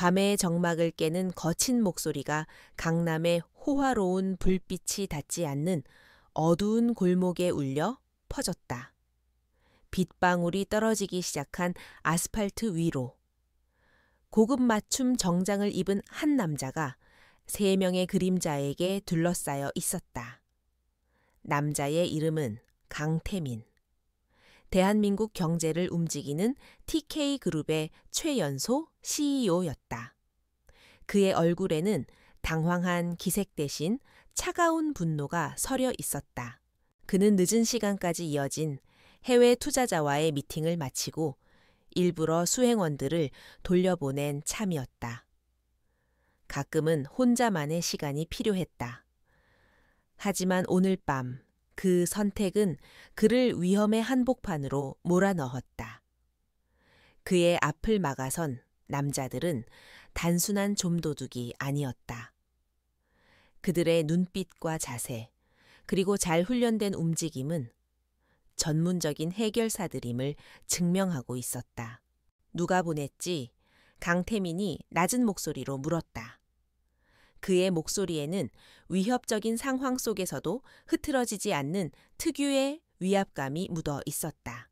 밤의 정막을 깨는 거친 목소리가 강남의 호화로운 불빛이 닿지 않는 어두운 골목에 울려 퍼졌다. 빗방울이 떨어지기 시작한 아스팔트 위로 고급 맞춤 정장을 입은 한 남자가 3명의 그림자에게 둘러싸여 있었다. 남자의 이름은 강태민. 대한민국 경제를 움직이는 TK그룹의 최연소 CEO였다. 그의 얼굴에는 당황한 기색 대신 차가운 분노가 서려 있었다. 그는 늦은 시간까지 이어진 해외 투자자와의 미팅을 마치고 일부러 수행원들을 돌려보낸 참이었다. 가끔은 혼자만의 시간이 필요했다. 하지만 오늘 밤 그 선택은 그를 위험의 한복판으로 몰아넣었다. 그의 앞을 막아선 남자들은 단순한 좀도둑이 아니었다. 그들의 눈빛과 자세, 그리고 잘 훈련된 움직임은 전문적인 해결사들임을 증명하고 있었다. 누가 보냈지? 강태민이 낮은 목소리로 물었다. 그의 목소리에는 위협적인 상황 속에서도 흐트러지지 않는 특유의 위압감이 묻어 있었다.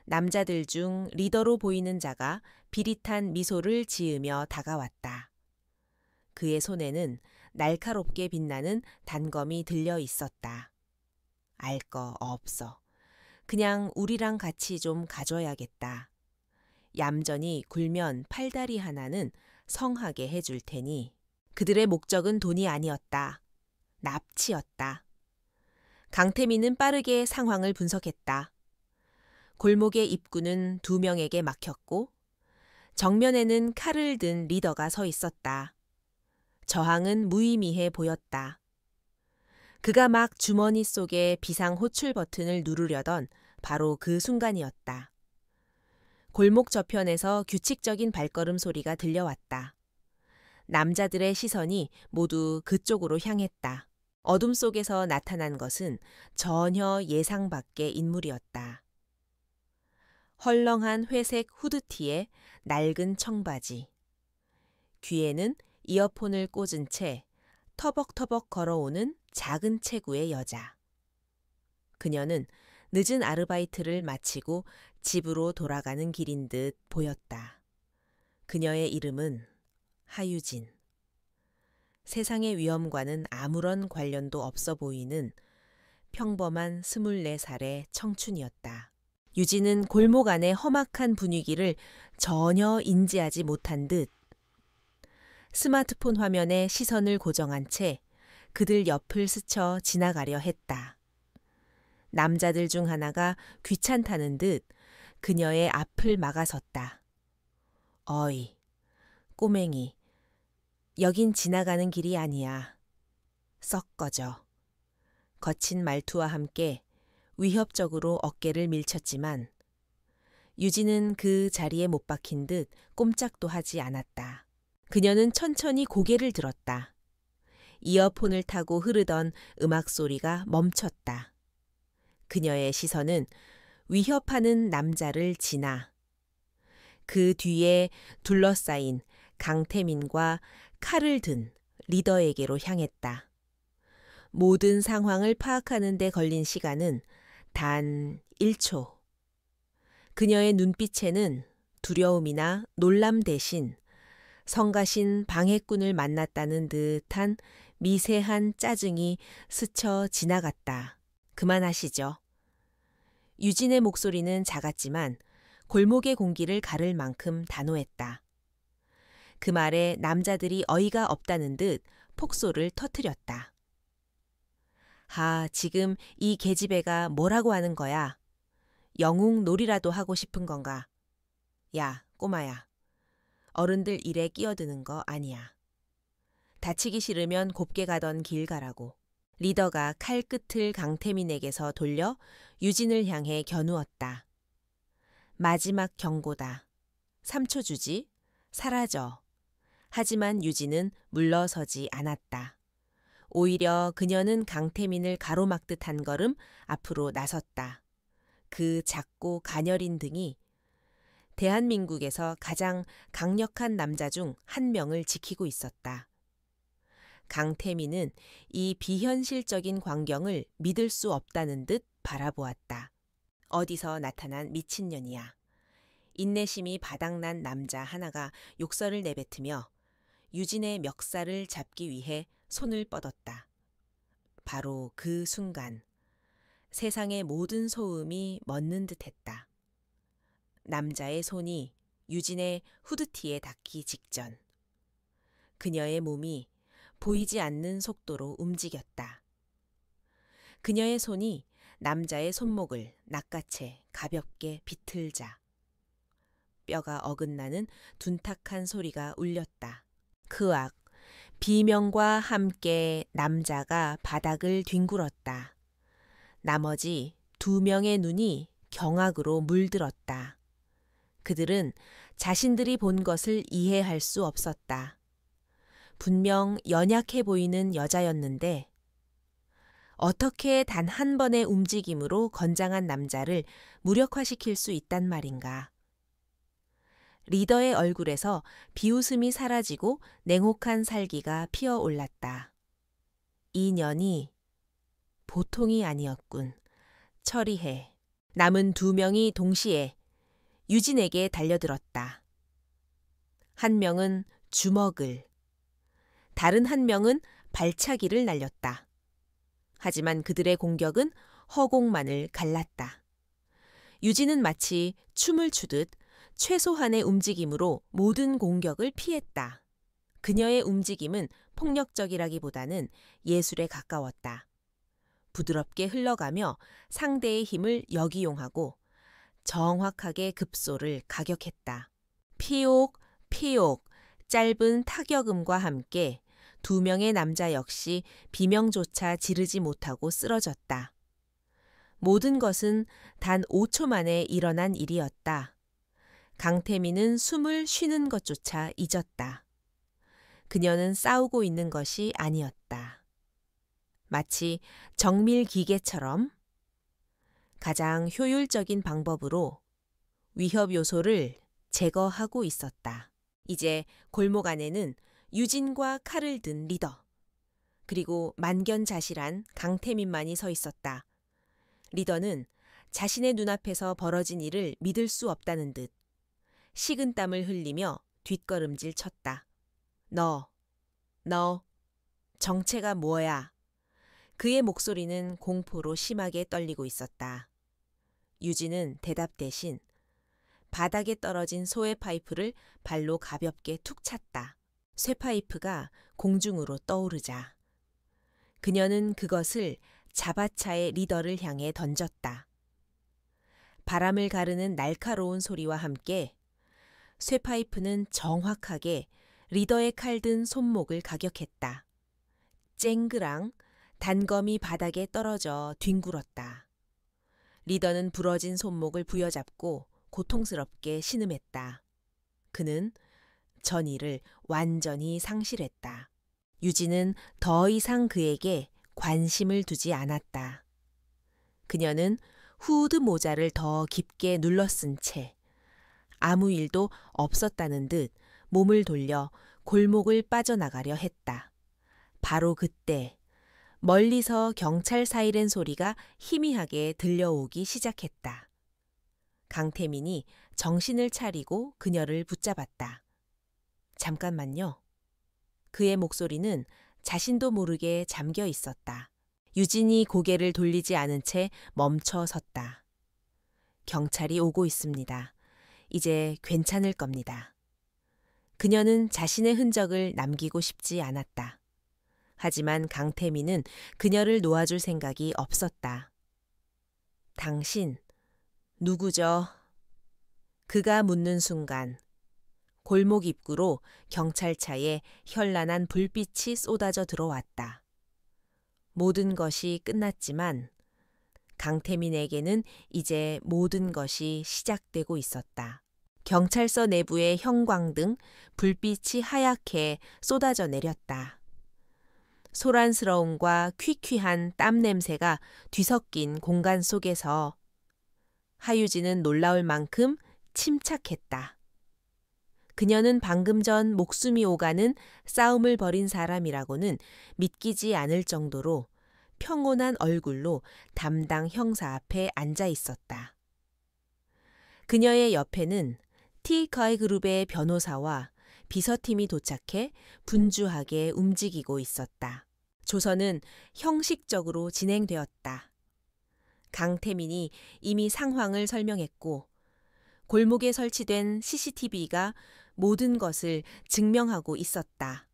남자들 중 리더로 보이는 자가 비릿한 미소를 지으며 다가왔다. 그의 손에는 날카롭게 빛나는 단검이 들려 있었다. 알 거 없어. 그냥 우리랑 같이 좀 가줘야겠다. 얌전히 굴면 팔다리 하나는 성하게 해줄 테니. 그들의 목적은 돈이 아니었다. 납치였다. 강태민은 빠르게 상황을 분석했다. 골목의 입구는 2명에게 막혔고 정면에는 칼을 든 리더가 서 있었다. 저항은 무의미해 보였다. 그가 막 주머니 속에 비상 호출 버튼을 누르려던 바로 그 순간이었다. 골목 저편에서 규칙적인 발걸음 소리가 들려왔다. 남자들의 시선이 모두 그쪽으로 향했다. 어둠 속에서 나타난 것은 전혀 예상 밖의 인물이었다. 헐렁한 회색 후드티에 낡은 청바지. 귀에는 이어폰을 꽂은 채 터벅터벅 걸어오는 작은 체구의 여자. 그녀는 늦은 아르바이트를 마치고 집으로 돌아가는 길인 듯 보였다. 그녀의 이름은 하유진. 세상의 위험과는 아무런 관련도 없어 보이는 평범한 24살의 청춘이었다. 유진은 골목 안의 험악한 분위기를 전혀 인지하지 못한 듯 스마트폰 화면에 시선을 고정한 채 그들 옆을 스쳐 지나가려 했다. 남자들 중 하나가 귀찮다는 듯 그녀의 앞을 막아섰다. 어이, 꼬맹이, 여긴 지나가는 길이 아니야. 썩 꺼져. 거친 말투와 함께 위협적으로 어깨를 밀쳤지만 유진은 그 자리에 못 박힌 듯 꼼짝도 하지 않았다. 그녀는 천천히 고개를 들었다. 이어폰을 타고 흐르던 음악 소리가 멈췄다. 그녀의 시선은 위협하는 남자를 지나 그 뒤에 둘러싸인 강태민과 칼을 든 리더에게로 향했다. 모든 상황을 파악하는 데 걸린 시간은 단 1초. 그녀의 눈빛에는 두려움이나 놀람 대신 성가신 방해꾼을 만났다는 듯한 미세한 짜증이 스쳐 지나갔다. 그만하시죠. 유진의 목소리는 작았지만 골목의 공기를 가를 만큼 단호했다. 그 말에 남자들이 어이가 없다는 듯 폭소를 터뜨렸다. 지금 이 계집애가 뭐라고 하는 거야? 영웅 놀이라도 하고 싶은 건가? 야, 꼬마야. 어른들 일에 끼어드는 거 아니야. 다치기 싫으면 곱게 가던 길 가라고. 리더가 칼끝을 강태민에게서 돌려 유진을 향해 겨누었다. 마지막 경고다. 3초 주지. 사라져. 하지만 유진은 물러서지 않았다. 오히려 그녀는 강태민을 가로막듯 한 걸음 앞으로 나섰다. 그 작고 가녀린 등이 대한민국에서 가장 강력한 남자 중 한 명을 지키고 있었다. 강태민은 이 비현실적인 광경을 믿을 수 없다는 듯 바라보았다. 어디서 나타난 미친년이야. 인내심이 바닥난 남자 하나가 욕설을 내뱉으며 유진의 멱살을 잡기 위해 손을 뻗었다. 바로 그 순간 세상의 모든 소음이 멎는 듯했다. 남자의 손이 유진의 후드티에 닿기 직전 그녀의 몸이 보이지 않는 속도로 움직였다. 그녀의 손이 남자의 손목을 낚아채 가볍게 비틀자 뼈가 어긋나는 둔탁한 소리가 울렸다. 크악, 비명과 함께 남자가 바닥을 뒹굴었다. 나머지 2명의 눈이 경악으로 물들었다. 그들은 자신들이 본 것을 이해할 수 없었다. 분명 연약해 보이는 여자였는데 어떻게 단 한 번의 움직임으로 건장한 남자를 무력화시킬 수 있단 말인가. 리더의 얼굴에서 비웃음이 사라지고 냉혹한 살기가 피어올랐다. 이 년이 보통이 아니었군. 처리해. 남은 2명이 동시에 유진에게 달려들었다. 한 명은 주먹을, 다른 한 명은 발차기를 날렸다. 하지만 그들의 공격은 허공만을 갈랐다. 유진은 마치 춤을 추듯 최소한의 움직임으로 모든 공격을 피했다. 그녀의 움직임은 폭력적이라기보다는 예술에 가까웠다. 부드럽게 흘러가며 상대의 힘을 역이용하고 정확하게 급소를 가격했다. 피옥, 피옥, 짧은 타격음과 함께 2명의 남자 역시 비명조차 지르지 못하고 쓰러졌다. 모든 것은 단 5초 만에 일어난 일이었다. 강태민은 숨을 쉬는 것조차 잊었다. 그녀는 싸우고 있는 것이 아니었다. 마치 정밀기계처럼 가장 효율적인 방법으로 위협 요소를 제거하고 있었다. 이제 골목 안에는 유진과 칼을 든 리더, 그리고 만견자실한 강태민만이 서 있었다. 리더는 자신의 눈앞에서 벌어진 일을 믿을 수 없다는 듯 식은땀을 흘리며 뒷걸음질 쳤다. 너, 정체가 뭐야? 그의 목소리는 공포로 심하게 떨리고 있었다. 유진은 대답 대신 바닥에 떨어진 소의 파이프를 발로 가볍게 툭 찼다. 쇠파이프가 공중으로 떠오르자 그녀는 그것을 자바차의 리더를 향해 던졌다. 바람을 가르는 날카로운 소리와 함께 쇠파이프는 정확하게 리더의 칼든 손목을 가격했다. 쨍그랑 단검이 바닥에 떨어져 뒹굴었다. 리더는 부러진 손목을 부여잡고 고통스럽게 신음했다. 그는 전의를 완전히 상실했다. 유진은 더 이상 그에게 관심을 두지 않았다. 그녀는 후드 모자를 더 깊게 눌러쓴 채 아무 일도 없었다는 듯 몸을 돌려 골목을 빠져나가려 했다. 바로 그때 멀리서 경찰 사이렌 소리가 희미하게 들려오기 시작했다. 강태민이 정신을 차리고 그녀를 붙잡았다. 잠깐만요. 그의 목소리는 자신도 모르게 잠겨 있었다. 유진이 고개를 돌리지 않은 채 멈춰 섰다. 경찰이 오고 있습니다. 이제 괜찮을 겁니다. 그녀는 자신의 흔적을 남기고 싶지 않았다. 하지만 강태민은 그녀를 놓아줄 생각이 없었다. 당신, 누구죠? 그가 묻는 순간 골목 입구로 경찰차에 현란한 불빛이 쏟아져 들어왔다. 모든 것이 끝났지만 강태민에게는 이제 모든 것이 시작되고 있었다. 경찰서 내부의 형광등, 불빛이 하얗게 쏟아져 내렸다. 소란스러움과 퀴퀴한 땀 냄새가 뒤섞인 공간 속에서 하유진은 놀라울 만큼 침착했다. 그녀는 방금 전 목숨이 오가는 싸움을 벌인 사람이라고는 믿기지 않을 정도로 평온한 얼굴로 담당 형사 앞에 앉아 있었다. 그녀의 옆에는 T커이 그룹의 변호사와 비서팀이 도착해 분주하게 움직이고 있었다. 조서는 형식적으로 진행되었다. 강태민이 이미 상황을 설명했고 골목에 설치된 CCTV가 모든 것을 증명하고 있었다.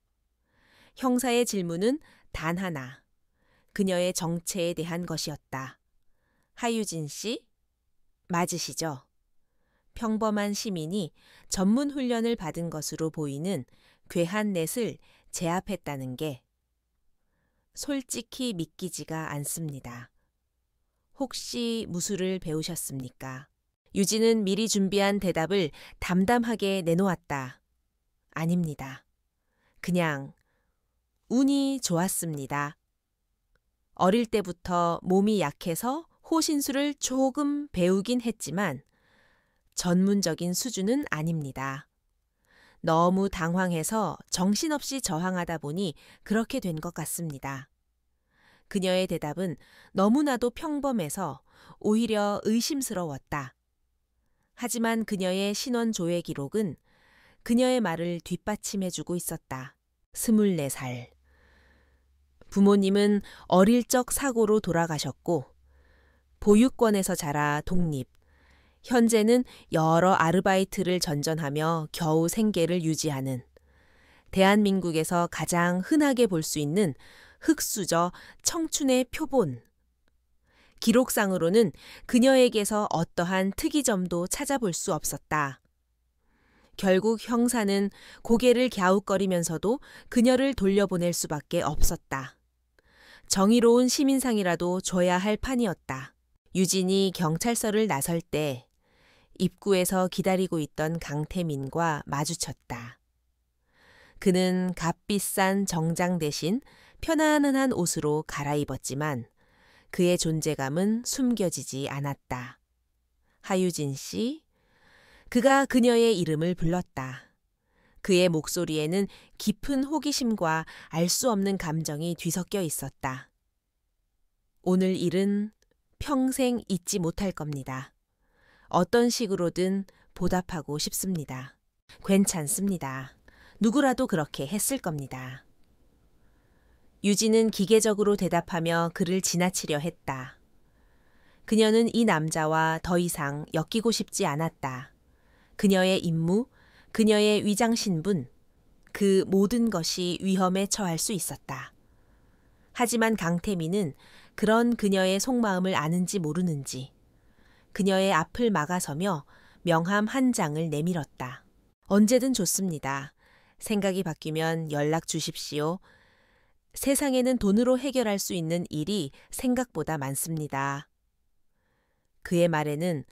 형사의 질문은 단 하나, 그녀의 정체에 대한 것이었다. 하유진 씨? 맞으시죠? 평범한 시민이 전문 훈련을 받은 것으로 보이는 괴한 넷을 제압했다는 게 솔직히 믿기지가 않습니다. 혹시 무술을 배우셨습니까? 유진은 미리 준비한 대답을 담담하게 내놓았다. 아닙니다. 그냥 운이 좋았습니다. 어릴 때부터 몸이 약해서 호신술을 조금 배우긴 했지만 전문적인 수준은 아닙니다. 너무 당황해서 정신없이 저항하다 보니 그렇게 된 것 같습니다. 그녀의 대답은 너무나도 평범해서 오히려 의심스러웠다. 하지만 그녀의 신원 조회 기록은 그녀의 말을 뒷받침해주고 있었다. 24살. 부모님은 어릴 적 사고로 돌아가셨고 보육권에서 자라 독립. 현재는 여러 아르바이트를 전전하며 겨우 생계를 유지하는 대한민국에서 가장 흔하게 볼 수 있는 흙수저 청춘의 표본. 기록상으로는 그녀에게서 어떠한 특이점도 찾아볼 수 없었다. 결국 형사는 고개를 갸웃거리면서도 그녀를 돌려보낼 수밖에 없었다. 정의로운 시민상이라도 줘야 할 판이었다. 유진이 경찰서를 나설 때 입구에서 기다리고 있던 강태민과 마주쳤다. 그는 값비싼 정장 대신 편안한 옷으로 갈아입었지만 그의 존재감은 숨겨지지 않았다. 하유진 씨, 그가 그녀의 이름을 불렀다. 그의 목소리에는 깊은 호기심과 알 수 없는 감정이 뒤섞여 있었다. 오늘 일은 평생 잊지 못할 겁니다. 어떤 식으로든 보답하고 싶습니다. 괜찮습니다. 누구라도 그렇게 했을 겁니다. 유진은 기계적으로 대답하며 그를 지나치려 했다. 그녀는 이 남자와 더 이상 엮이고 싶지 않았다. 그녀의 임무, 그녀의 위장 신분, 그 모든 것이 위험에 처할 수 있었다. 하지만 강태민은 그런 그녀의 속마음을 아는지 모르는지 그녀의 앞을 막아서며 명함 한 장을 내밀었다. 언제든 좋습니다. 생각이 바뀌면 연락 주십시오. 세상에는 돈으로 해결할 수 있는 일이 생각보다 많습니다. 그의 말에는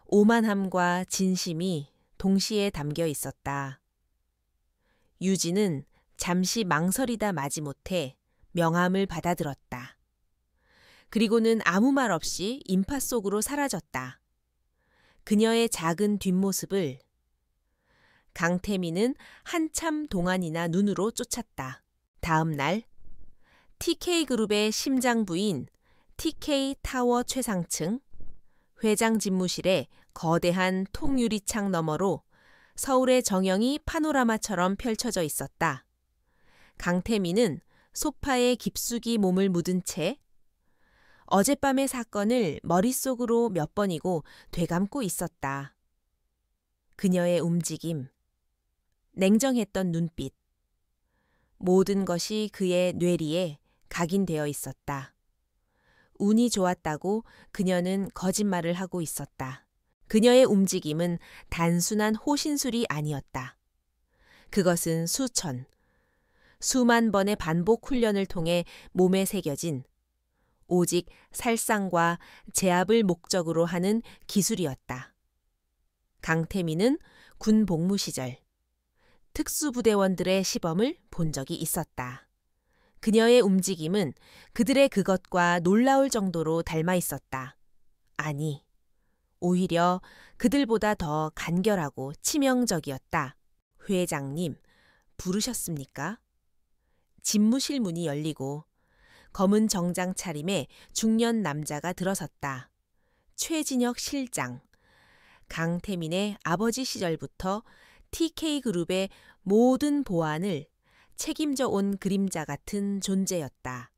오만함과 진심이 동시에 담겨 있었다. 유진은 잠시 망설이다 마지못해 명함을 받아들었다. 그리고는 아무 말 없이 인파 속으로 사라졌다. 그녀의 작은 뒷모습을 강태민은 한참 동안이나 눈으로 쫓았다. 다음 날 TK그룹의 심장부인 TK타워 최상층 회장 집무실에 거대한 통유리창 너머로 서울의 정영이 파노라마처럼 펼쳐져 있었다. 강태민은 소파에 깊숙이 몸을 묻은 채 어젯밤의 사건을 머릿속으로 몇 번이고 되감고 있었다. 그녀의 움직임, 냉정했던 눈빛, 모든 것이 그의 뇌리에 각인되어 있었다. 운이 좋았다고 그녀는 거짓말을 하고 있었다. 그녀의 움직임은 단순한 호신술이 아니었다. 그것은 수만 번의 반복 훈련을 통해 몸에 새겨진 오직 살상과 제압을 목적으로 하는 기술이었다. 강태민은 군 복무 시절 특수부대원들의 시범을 본 적이 있었다. 그녀의 움직임은 그들의 그것과 놀라울 정도로 닮아 있었다. 아니, 오히려 그들보다 더 간결하고 치명적이었다. 회장님, 부르셨습니까? 집무실 문이 열리고 검은 정장 차림의 중년 남자가 들어섰다. 최진혁 실장, 강태민의 아버지 시절부터 TK그룹의 모든 보안을 책임져 온 그림자 같은 존재였다.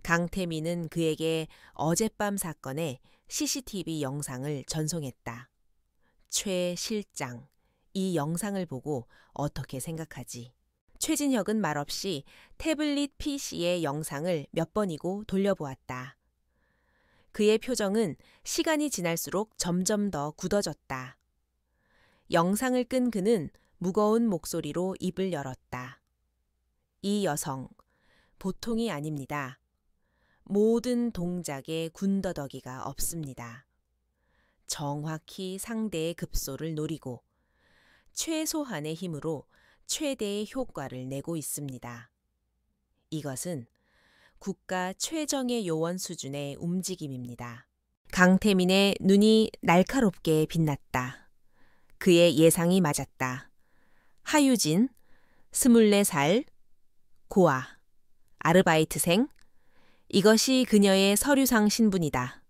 강태민은 그에게 어젯밤 사건의 CCTV 영상을 전송했다. 최 실장, 이 영상을 보고 어떻게 생각하지? 최진혁은 말없이 태블릿 PC의 영상을 몇 번이고 돌려보았다. 그의 표정은 시간이 지날수록 점점 더 굳어졌다. 영상을 끈 그는 무거운 목소리로 입을 열었다. 이 여성, 보통이 아닙니다. 모든 동작에 군더더기가 없습니다. 정확히 상대의 급소를 노리고 최소한의 힘으로 최대의 효과를 내고 있습니다. 이것은 국가 최정예 요원 수준의 움직임입니다. 강태민의 눈이 날카롭게 빛났다. 그의 예상이 맞았다. 하유진, 24살, 고아, 아르바이트생, 이것이 그녀의 서류상 신분이다.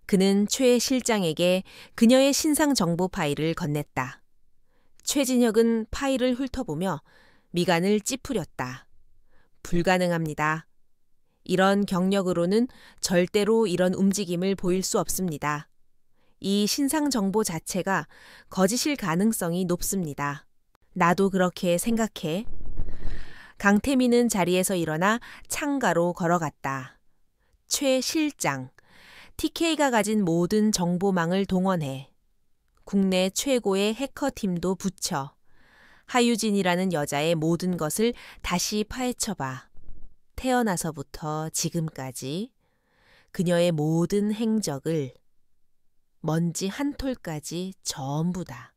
그는 최 실장에게 그녀의 신상 정보 파일을 건넸다. 최진혁은 파일을 훑어보며 미간을 찌푸렸다. 불가능합니다. 이런 경력으로는 절대로 이런 움직임을 보일 수 없습니다. 이 신상 정보 자체가 거짓일 가능성이 높습니다. 나도 그렇게 생각해. 강태민은 자리에서 일어나 창가로 걸어갔다. 최 실장, TK가 가진 모든 정보망을 동원해. 국내 최고의 해커팀도 붙여. 하유진이라는 여자의 모든 것을 다시 파헤쳐봐. 태어나서부터 지금까지 그녀의 모든 행적을 먼지 한 톨까지 전부 다.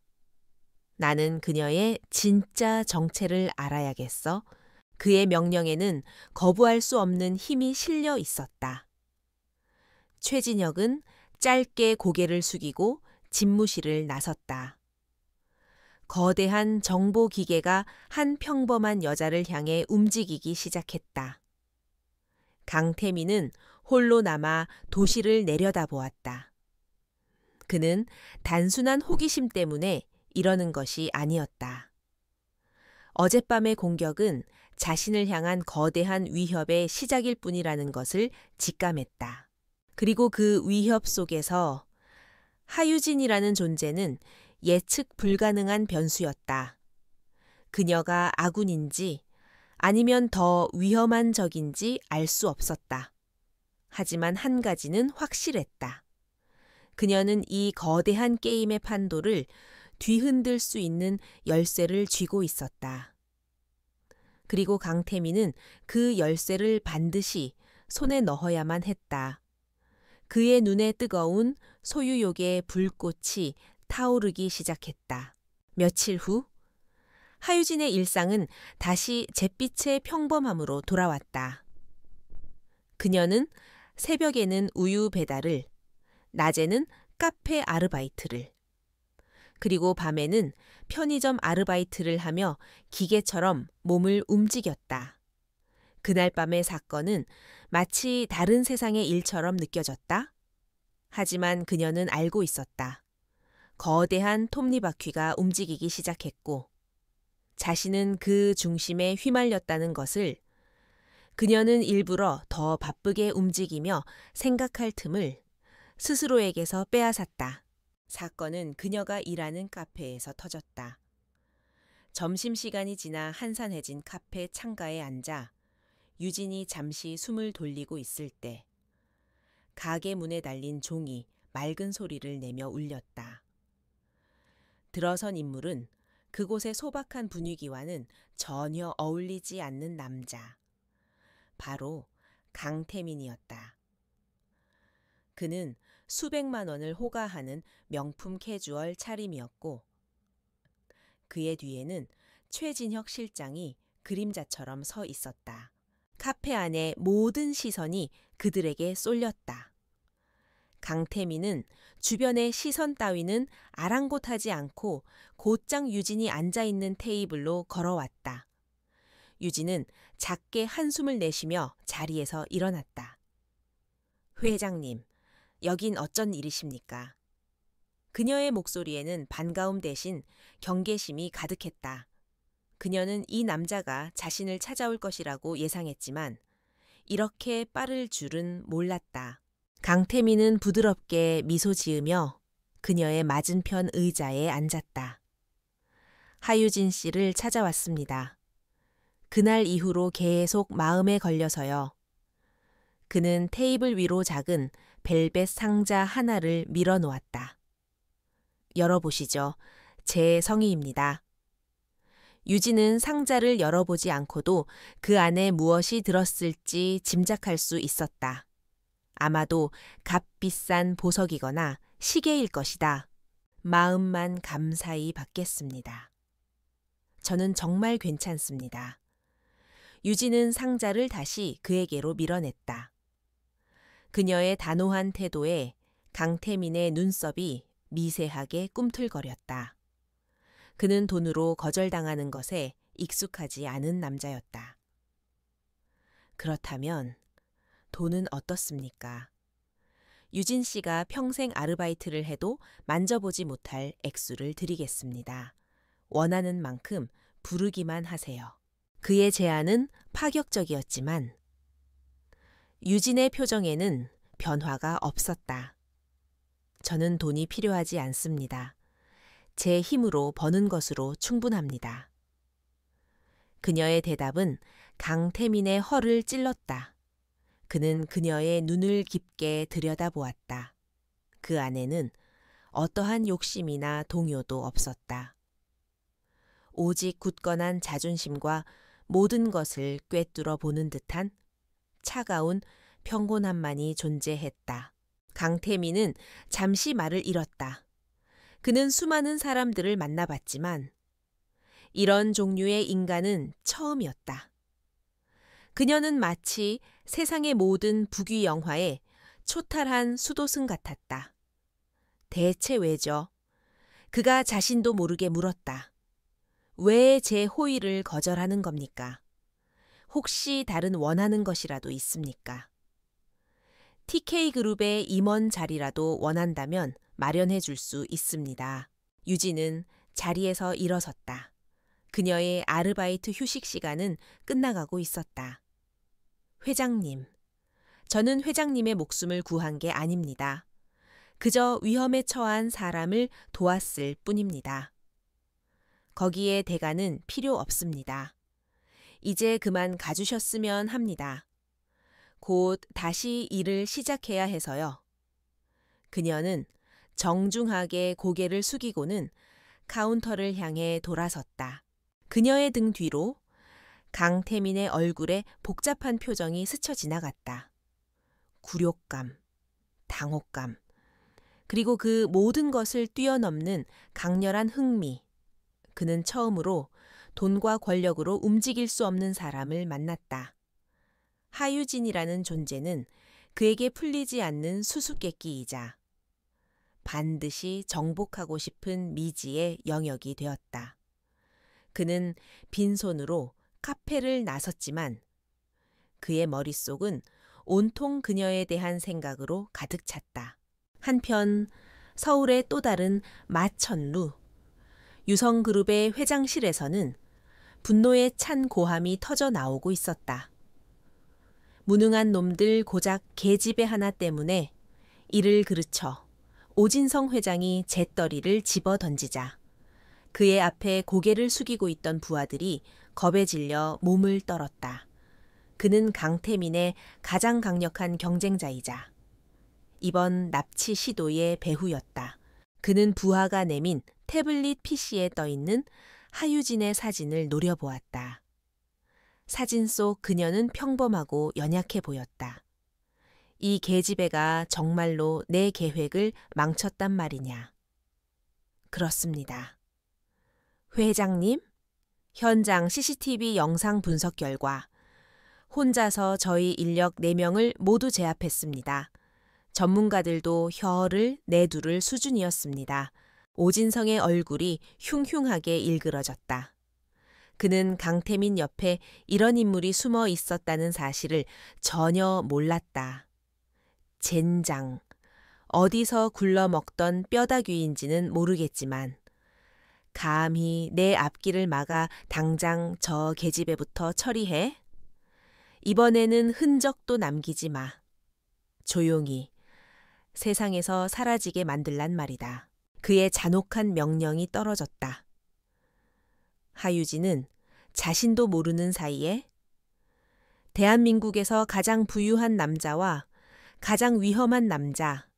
나는 그녀의 진짜 정체를 알아야겠어. 그의 명령에는 거부할 수 없는 힘이 실려 있었다. 최진혁은 짧게 고개를 숙이고 집무실을 나섰다. 거대한 정보 기계가 한 평범한 여자를 향해 움직이기 시작했다. 강태민은 홀로 남아 도시를 내려다보았다. 그는 단순한 호기심 때문에 이러는 것이 아니었다. 어젯밤의 공격은 자신을 향한 거대한 위협의 시작일 뿐이라는 것을 직감했다. 그리고 그 위협 속에서 하유진이라는 존재는 예측 불가능한 변수였다. 그녀가 아군인지 아니면 더 위험한 적인지 알 수 없었다. 하지만 한 가지는 확실했다. 그녀는 이 거대한 게임의 판도를 뒤흔들 수 있는 열쇠를 쥐고 있었다. 그리고 강태민은 그 열쇠를 반드시 손에 넣어야만 했다. 그의 눈에 뜨거운 소유욕의 불꽃이 타오르기 시작했다. 며칠 후 하유진의 일상은 다시 잿빛의 평범함으로 돌아왔다. 그녀는 새벽에는 우유 배달을, 낮에는 카페 아르바이트를, 그리고 밤에는 편의점 아르바이트를 하며 기계처럼 몸을 움직였다. 그날 밤의 사건은 마치 다른 세상의 일처럼 느껴졌다. 하지만 그녀는 알고 있었다. 거대한 톱니바퀴가 움직이기 시작했고 자신은 그 중심에 휘말렸다는 것을 그녀는 일부러 더 바쁘게 움직이며 생각할 틈을 스스로에게서 빼앗았다. 사건은 그녀가 일하는 카페에서 터졌다. 점심시간이 지나 한산해진 카페 창가에 앉아 유진이 잠시 숨을 돌리고 있을 때 가게 문에 달린 종이 맑은 소리를 내며 울렸다. 들어선 인물은 그곳의 소박한 분위기와는 전혀 어울리지 않는 남자. 바로 강태민이었다. 그는 수백만 원을 호가하는 명품 캐주얼 차림이었고 그의 뒤에는 최진혁 실장이 그림자처럼 서 있었다. 카페 안의 모든 시선이 그들에게 쏠렸다. 강태민은 주변의 시선 따위는 아랑곳하지 않고 곧장 유진이 앉아있는 테이블로 걸어왔다. 유진은 작게 한숨을 내쉬며 자리에서 일어났다. 회장님, 여긴 어쩐 일이십니까? 그녀의 목소리에는 반가움 대신 경계심이 가득했다. 그녀는 이 남자가 자신을 찾아올 것이라고 예상했지만 이렇게 빠를 줄은 몰랐다. 강태민은 부드럽게 미소 지으며 그녀의 맞은편 의자에 앉았다. 하유진 씨를 찾아왔습니다. 그날 이후로 계속 마음에 걸려서요. 그는 테이블 위로 작은 벨벳 상자 하나를 밀어 놓았다. 열어보시죠. 제 성의입니다. 유진은 상자를 열어보지 않고도 그 안에 무엇이 들었을지 짐작할 수 있었다. 아마도 값비싼 보석이거나 시계일 것이다. 마음만 감사히 받겠습니다. 저는 정말 괜찮습니다. 유진은 상자를 다시 그에게로 밀어냈다. 그녀의 단호한 태도에 강태민의 눈썹이 미세하게 꿈틀거렸다. 그는 돈으로 거절당하는 것에 익숙하지 않은 남자였다. 그렇다면 돈은 어떻습니까? 유진 씨가 평생 아르바이트를 해도 만져보지 못할 액수를 드리겠습니다. 원하는 만큼 부르기만 하세요. 그의 제안은 파격적이었지만 유진의 표정에는 변화가 없었다. 저는 돈이 필요하지 않습니다. 제 힘으로 버는 것으로 충분합니다. 그녀의 대답은 강태민의 허를 찔렀다. 그는 그녀의 눈을 깊게 들여다보았다. 그 안에는 어떠한 욕심이나 동요도 없었다. 오직 굳건한 자존심과 모든 것을 꿰뚫어 보는 듯한 차가운 평온함만이 존재했다. 강태민은 잠시 말을 잃었다. 그는 수많은 사람들을 만나봤지만 이런 종류의 인간은 처음이었다. 그녀는 마치 세상의 모든 부귀 영화에 초탈한 수도승 같았다. 대체 왜죠? 그가 자신도 모르게 물었다. 왜 제 호의를 거절하는 겁니까? 혹시 다른 원하는 것이라도 있습니까? TK그룹의 임원 자리라도 원한다면 마련해 줄 수 있습니다. 유진은 자리에서 일어섰다. 그녀의 아르바이트 휴식 시간은 끝나가고 있었다. 회장님, 저는 회장님의 목숨을 구한 게 아닙니다. 그저 위험에 처한 사람을 도왔을 뿐입니다. 거기에 대가는 필요 없습니다. 이제 그만 가주셨으면 합니다. 곧 다시 일을 시작해야 해서요. 그녀는 정중하게 고개를 숙이고는 카운터를 향해 돌아섰다. 그녀의 등 뒤로 강태민의 얼굴에 복잡한 표정이 스쳐 지나갔다. 굴욕감, 당혹감, 그리고 그 모든 것을 뛰어넘는 강렬한 흥미. 그는 처음으로 돈과 권력으로 움직일 수 없는 사람을 만났다. 하유진이라는 존재는 그에게 풀리지 않는 수수께끼이자 반드시 정복하고 싶은 미지의 영역이 되었다. 그는 빈손으로 카페를 나섰지만 그의 머릿속은 온통 그녀에 대한 생각으로 가득 찼다. 한편 서울의 또 다른 마천루, 유성그룹의 회장실에서는 분노에 찬 고함이 터져 나오고 있었다. 무능한 놈들 고작 계집애 하나 때문에 이를 그르쳐 오진성 회장이 재떨이를 집어 던지자 그의 앞에 고개를 숙이고 있던 부하들이 겁에 질려 몸을 떨었다. 그는 강태민의 가장 강력한 경쟁자이자 이번 납치 시도의 배후였다. 그는 부하가 내민 태블릿 PC에 떠있는 하유진의 사진을 노려보았다. 사진 속 그녀는 평범하고 연약해 보였다. 이 계집애가 정말로 내 계획을 망쳤단 말이냐. 그렇습니다. 회장님, 현장 CCTV 영상 분석 결과 혼자서 저희 인력 4명을 모두 제압했습니다. 전문가들도 혀를 내두를 수준이었습니다. 오진성의 얼굴이 흉흉하게 일그러졌다. 그는 강태민 옆에 이런 인물이 숨어 있었다는 사실을 전혀 몰랐다. 젠장. 어디서 굴러먹던 뼈다귀인지는 모르겠지만 감히 내 앞길을 막아 당장 저 계집애부터 처리해? 이번에는 흔적도 남기지 마. 조용히 세상에서 사라지게 만들란 말이다. 그의 잔혹한 명령이 떨어졌다. 하유진은 자신도 모르는 사이에 대한민국에서 가장 부유한 남자와 가장 위험한 남자,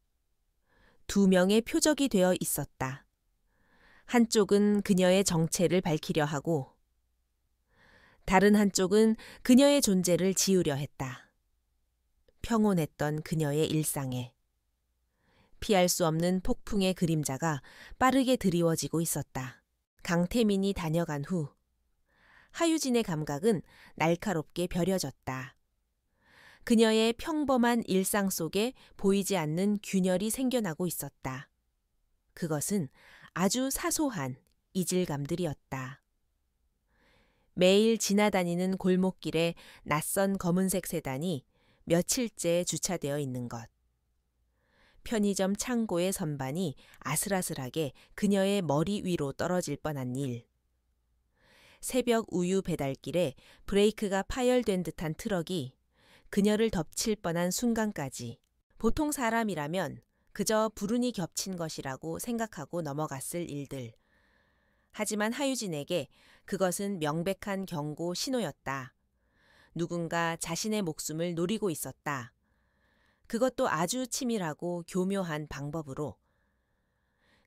두 명의 표적이 되어 있었다. 한쪽은 그녀의 정체를 밝히려 하고 다른 한쪽은 그녀의 존재를 지우려 했다. 평온했던 그녀의 일상에 피할 수 없는 폭풍의 그림자가 빠르게 드리워지고 있었다. 강태민이 다녀간 후 하유진의 감각은 날카롭게 벼려졌다. 그녀의 평범한 일상 속에 보이지 않는 균열이 생겨나고 있었다. 그것은 아주 사소한 이질감들이었다. 매일 지나다니는 골목길에 낯선 검은색 세단이 며칠째 주차되어 있는 것. 편의점 창고의 선반이 아슬아슬하게 그녀의 머리 위로 떨어질 뻔한 일. 새벽 우유 배달길에 브레이크가 파열된 듯한 트럭이 그녀를 덮칠 뻔한 순간까지 보통 사람이라면 그저 불운이 겹친 것이라고 생각하고 넘어갔을 일들. 하지만 하유진에게 그것은 명백한 경고 신호였다. 누군가 자신의 목숨을 노리고 있었다. 그것도 아주 치밀하고 교묘한 방법으로.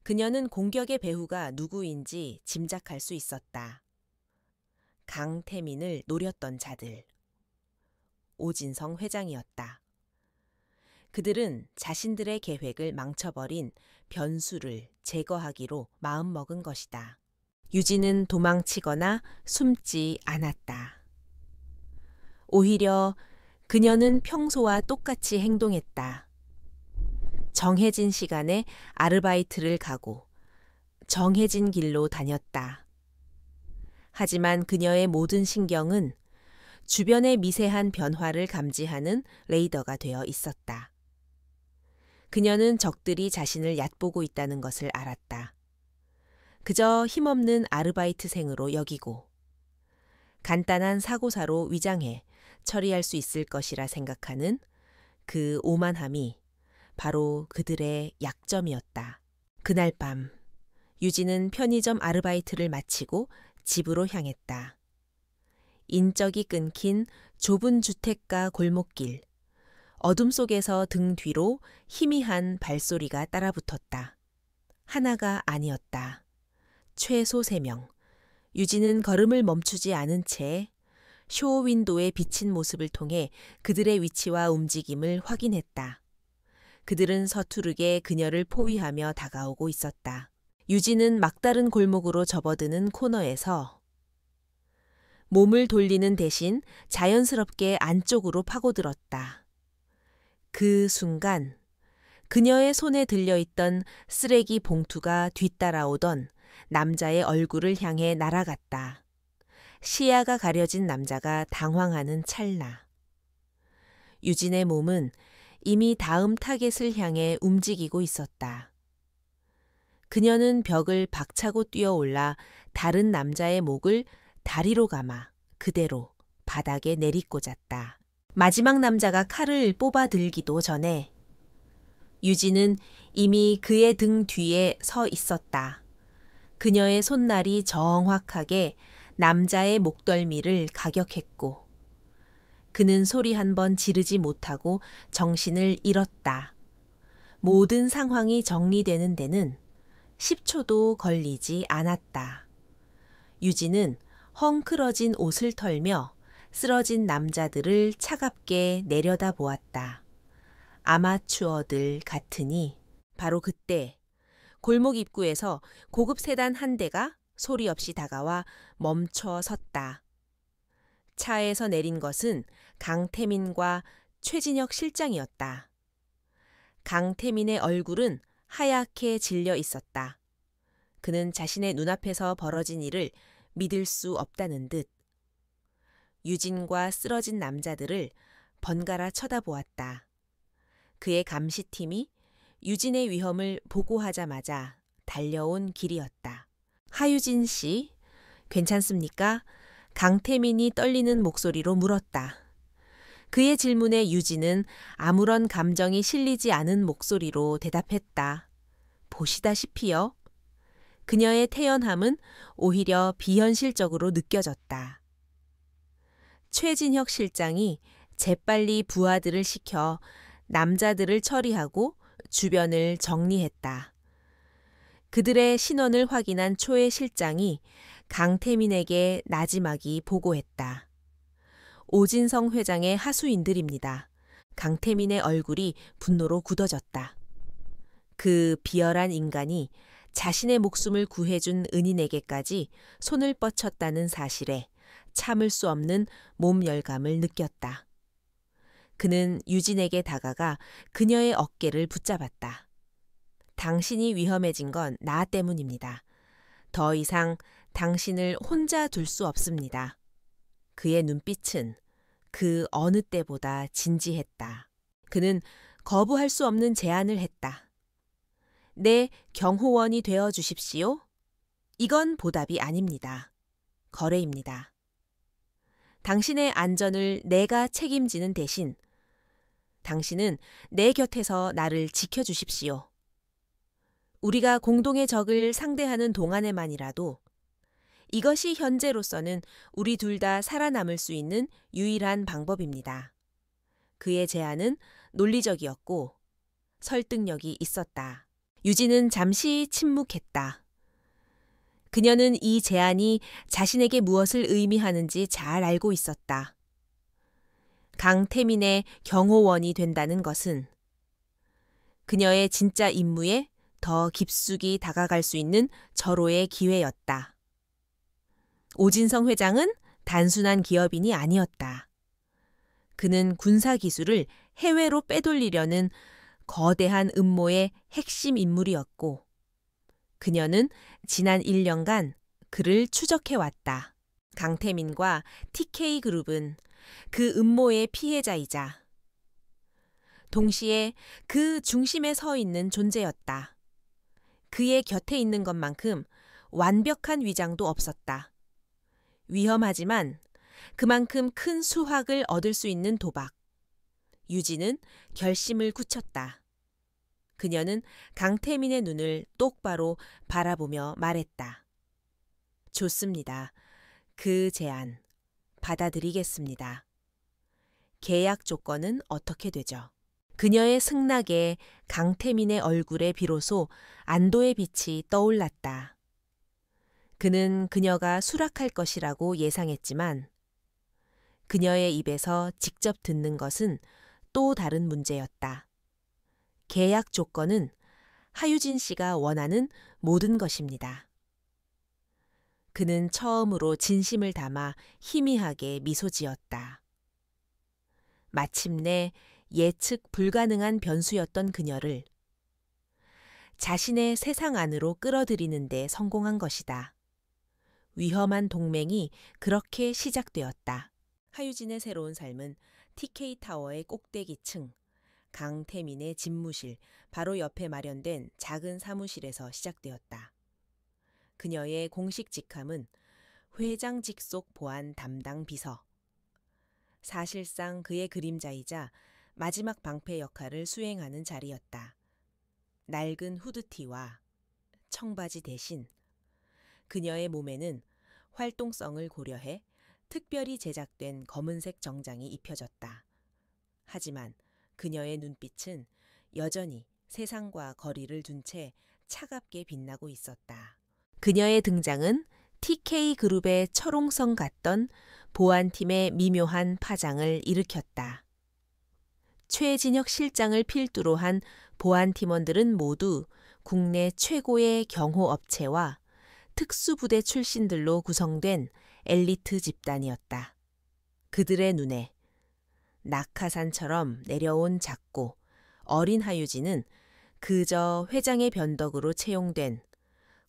그녀는 공격의 배후가 누구인지 짐작할 수 있었다. 강태민을 노렸던 자들. 오진성 회장이었다. 그들은 자신들의 계획을 망쳐버린 변수를 제거하기로 마음먹은 것이다. 유진은 도망치거나 숨지 않았다. 오히려 그녀는 평소와 똑같이 행동했다. 정해진 시간에 아르바이트를 가고 정해진 길로 다녔다. 하지만 그녀의 모든 신경은 주변의 미세한 변화를 감지하는 레이더가 되어 있었다. 그녀는 적들이 자신을 얕보고 있다는 것을 알았다. 그저 힘없는 아르바이트생으로 여기고 간단한 사고사로 위장해 처리할 수 있을 것이라 생각하는 그 오만함이 바로 그들의 약점이었다. 그날 밤 유진은 편의점 아르바이트를 마치고 집으로 향했다. 인적이 끊긴 좁은 주택가 골목길. 어둠 속에서 등 뒤로 희미한 발소리가 따라붙었다. 하나가 아니었다. 최소 3명. 유진은 걸음을 멈추지 않은 채 쇼윈도에 비친 모습을 통해 그들의 위치와 움직임을 확인했다. 그들은 서투르게 그녀를 포위하며 다가오고 있었다. 유진은 막다른 골목으로 접어드는 코너에서 몸을 돌리는 대신 자연스럽게 안쪽으로 파고들었다. 그 순간 그녀의 손에 들려있던 쓰레기 봉투가 뒤따라오던 남자의 얼굴을 향해 날아갔다. 시야가 가려진 남자가 당황하는 찰나. 유진의 몸은 이미 다음 타겟을 향해 움직이고 있었다. 그녀는 벽을 박차고 뛰어올라 다른 남자의 목을 다리로 감아 그대로 바닥에 내리꽂았다. 마지막 남자가 칼을 뽑아들기도 전에 유진은 이미 그의 등 뒤에 서 있었다. 그녀의 손날이 정확하게 남자의 목덜미를 가격했고 그는 소리 한 번 지르지 못하고 정신을 잃었다. 모든 상황이 정리되는 데는 10초도 걸리지 않았다. 유진은 헝클어진 옷을 털며 쓰러진 남자들을 차갑게 내려다보았다. 아마추어들 같으니. 바로 그때 골목 입구에서 고급 세단 한 대가 소리 없이 다가와 멈춰 섰다. 차에서 내린 것은 강태민과 최진혁 실장이었다. 강태민의 얼굴은 하얗게 질려 있었다. 그는 자신의 눈앞에서 벌어진 일을 믿을 수 없다는 듯 유진과 쓰러진 남자들을 번갈아 쳐다보았다. 그의 감시팀이 유진의 위험을 보고하자마자 달려온 길이었다. 하유진 씨, 괜찮습니까? 강태민이 떨리는 목소리로 물었다. 그의 질문에 유진은 아무런 감정이 실리지 않은 목소리로 대답했다. 보시다시피요. 그녀의 태연함은 오히려 비현실적으로 느껴졌다. 최진혁 실장이 재빨리 부하들을 시켜 남자들을 처리하고 주변을 정리했다. 그들의 신원을 확인한 초의 실장이 강태민에게 나지막이 보고했다. 오진성 회장의 하수인들입니다. 강태민의 얼굴이 분노로 굳어졌다. 그 비열한 인간이 자신의 목숨을 구해준 은인에게까지 손을 뻗쳤다는 사실에 참을 수 없는 몸 열감을 느꼈다. 그는 유진에게 다가가 그녀의 어깨를 붙잡았다. 당신이 위험해진 건 나 때문입니다. 더 이상 당신을 혼자 둘 수 없습니다. 그의 눈빛은 그 어느 때보다 진지했다. 그는 거부할 수 없는 제안을 했다. 내 경호원이 되어 주십시오. 이건 보답이 아닙니다. 거래입니다. 당신의 안전을 내가 책임지는 대신 당신은 내 곁에서 나를 지켜주십시오. 우리가 공동의 적을 상대하는 동안에만이라도 이것이 현재로서는 우리 둘 다 살아남을 수 있는 유일한 방법입니다. 그의 제안은 논리적이었고 설득력이 있었다. 유진은 잠시 침묵했다. 그녀는 이 제안이 자신에게 무엇을 의미하는지 잘 알고 있었다. 강태민의 경호원이 된다는 것은 그녀의 진짜 임무에 더 깊숙이 다가갈 수 있는 절호의 기회였다. 오진성 회장은 단순한 기업인이 아니었다. 그는 군사 기술을 해외로 빼돌리려는 거대한 음모의 핵심 인물이었고 그녀는 지난 1년간 그를 추적해왔다. 강태민과 TK그룹은 그 음모의 피해자이자 동시에 그 중심에 서 있는 존재였다. 그의 곁에 있는 것만큼 완벽한 위장도 없었다. 위험하지만 그만큼 큰 수확을 얻을 수 있는 도박. 유진은 결심을 굳혔다. 그녀는 강태민의 눈을 똑바로 바라보며 말했다. 좋습니다. 그 제안 받아들이겠습니다. 계약 조건은 어떻게 되죠? 그녀의 승낙에 강태민의 얼굴에 비로소 안도의 빛이 떠올랐다. 그는 그녀가 수락할 것이라고 예상했지만 그녀의 입에서 직접 듣는 것은 또 다른 문제였다. 계약 조건은 하유진 씨가 원하는 모든 것입니다. 그는 처음으로 진심을 담아 희미하게 미소 지었다. 마침내 예측 불가능한 변수였던 그녀를 자신의 세상 안으로 끌어들이는 데 성공한 것이다. 위험한 동맹이 그렇게 시작되었다. 하유진의 새로운 삶은 TK타워의 꼭대기층, 강태민의 집무실, 바로 옆에 마련된 작은 사무실에서 시작되었다. 그녀의 공식 직함은 회장 직속 보안 담당 비서. 사실상 그의 그림자이자 마지막 방패 역할을 수행하는 자리였다. 낡은 후드티와 청바지 대신 그녀의 몸에는 활동성을 고려해 특별히 제작된 검은색 정장이 입혀졌다. 하지만 그녀의 눈빛은 여전히 세상과 거리를 둔 채 차갑게 빛나고 있었다. 그녀의 등장은 TK그룹의 철옹성 같던 보안팀의 미묘한 파장을 일으켰다. 최진혁 실장을 필두로 한 보안팀원들은 모두 국내 최고의 경호업체와 특수부대 출신들로 구성된 엘리트 집단이었다. 그들의 눈에 낙하산처럼 내려온 작고 어린 하유진은 그저 회장의 변덕으로 채용된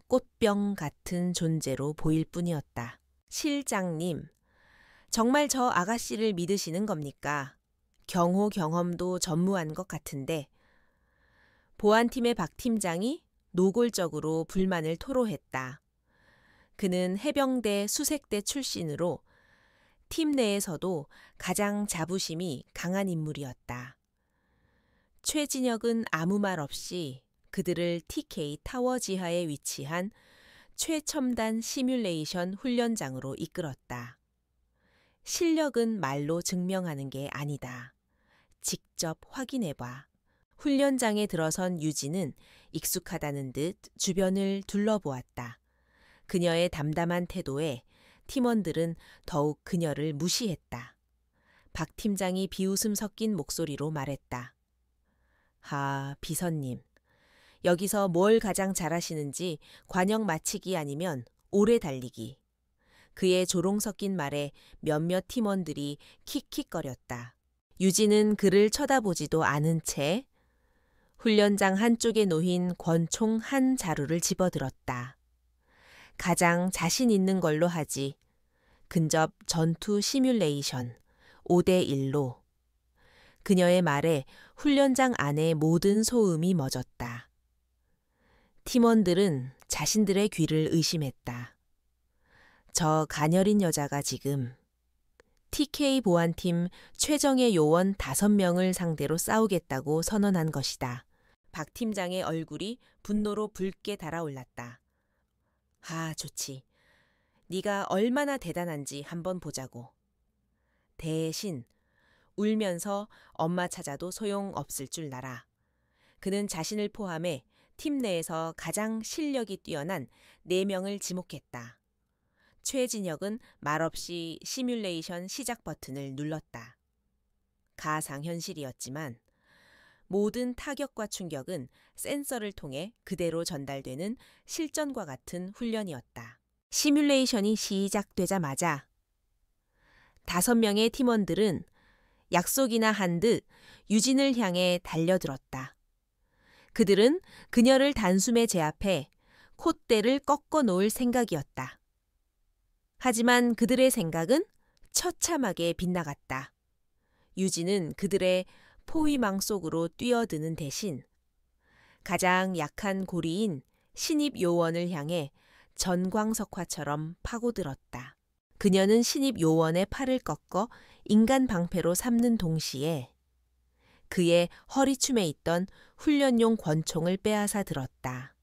꽃병 같은 존재로 보일 뿐이었다. 실장님, 정말 저 아가씨를 믿으시는 겁니까? 경호 경험도 전무한 것 같은데. 보안팀의 박 팀장이 노골적으로 불만을 토로했다. 그는 해병대 수색대 출신으로 팀 내에서도 가장 자부심이 강한 인물이었다. 최진혁은 아무 말 없이 그들을 TK 타워 지하에 위치한 최첨단 시뮬레이션 훈련장으로 이끌었다. 실력은 말로 증명하는 게 아니다. 직접 확인해봐. 훈련장에 들어선 유진은 익숙하다는 듯 주변을 둘러보았다. 그녀의 담담한 태도에 팀원들은 더욱 그녀를 무시했다. 박 팀장이 비웃음 섞인 목소리로 말했다. 비서님. 여기서 뭘 가장 잘하시는지 관역 마치기 아니면 오래 달리기. 그의 조롱 섞인 말에 몇몇 팀원들이 킥킥거렸다. 유진은 그를 쳐다보지도 않은 채 훈련장 한쪽에 놓인 권총 한 자루를 집어들었다. 가장 자신 있는 걸로 하지. 근접 전투 시뮬레이션 5대1로. 그녀의 말에 훈련장 안의 모든 소음이 멎었다. 팀원들은 자신들의 귀를 의심했다. 저 가녀린 여자가 지금 TK 보안팀 최정예 요원 5명을 상대로 싸우겠다고 선언한 것이다. 박 팀장의 얼굴이 분노로 붉게 달아올랐다. 좋지. 네가 얼마나 대단한지 한번 보자고. 대신 울면서 엄마 찾아도 소용없을 줄 알아. 그는 자신을 포함해 팀 내에서 가장 실력이 뛰어난 4명을 지목했다. 최진혁은 말없이 시뮬레이션 시작 버튼을 눌렀다. 가상현실이었지만 모든 타격과 충격은 센서를 통해 그대로 전달되는 실전과 같은 훈련이었다. 시뮬레이션이 시작되자마자 5명의 팀원들은 약속이나 한 듯 유진을 향해 달려들었다. 그들은 그녀를 단숨에 제압해 콧대를 꺾어 놓을 생각이었다. 하지만 그들의 생각은 처참하게 빗나갔다. 유진은 그들의 포위망 속으로 뛰어드는 대신 가장 약한 고리인 신입 요원을 향해 전광석화처럼 파고들었다. 그녀는 신입 요원의 팔을 꺾어 인간 방패로 삼는 동시에 그의 허리춤에 있던 훈련용 권총을 빼앗아 들었다.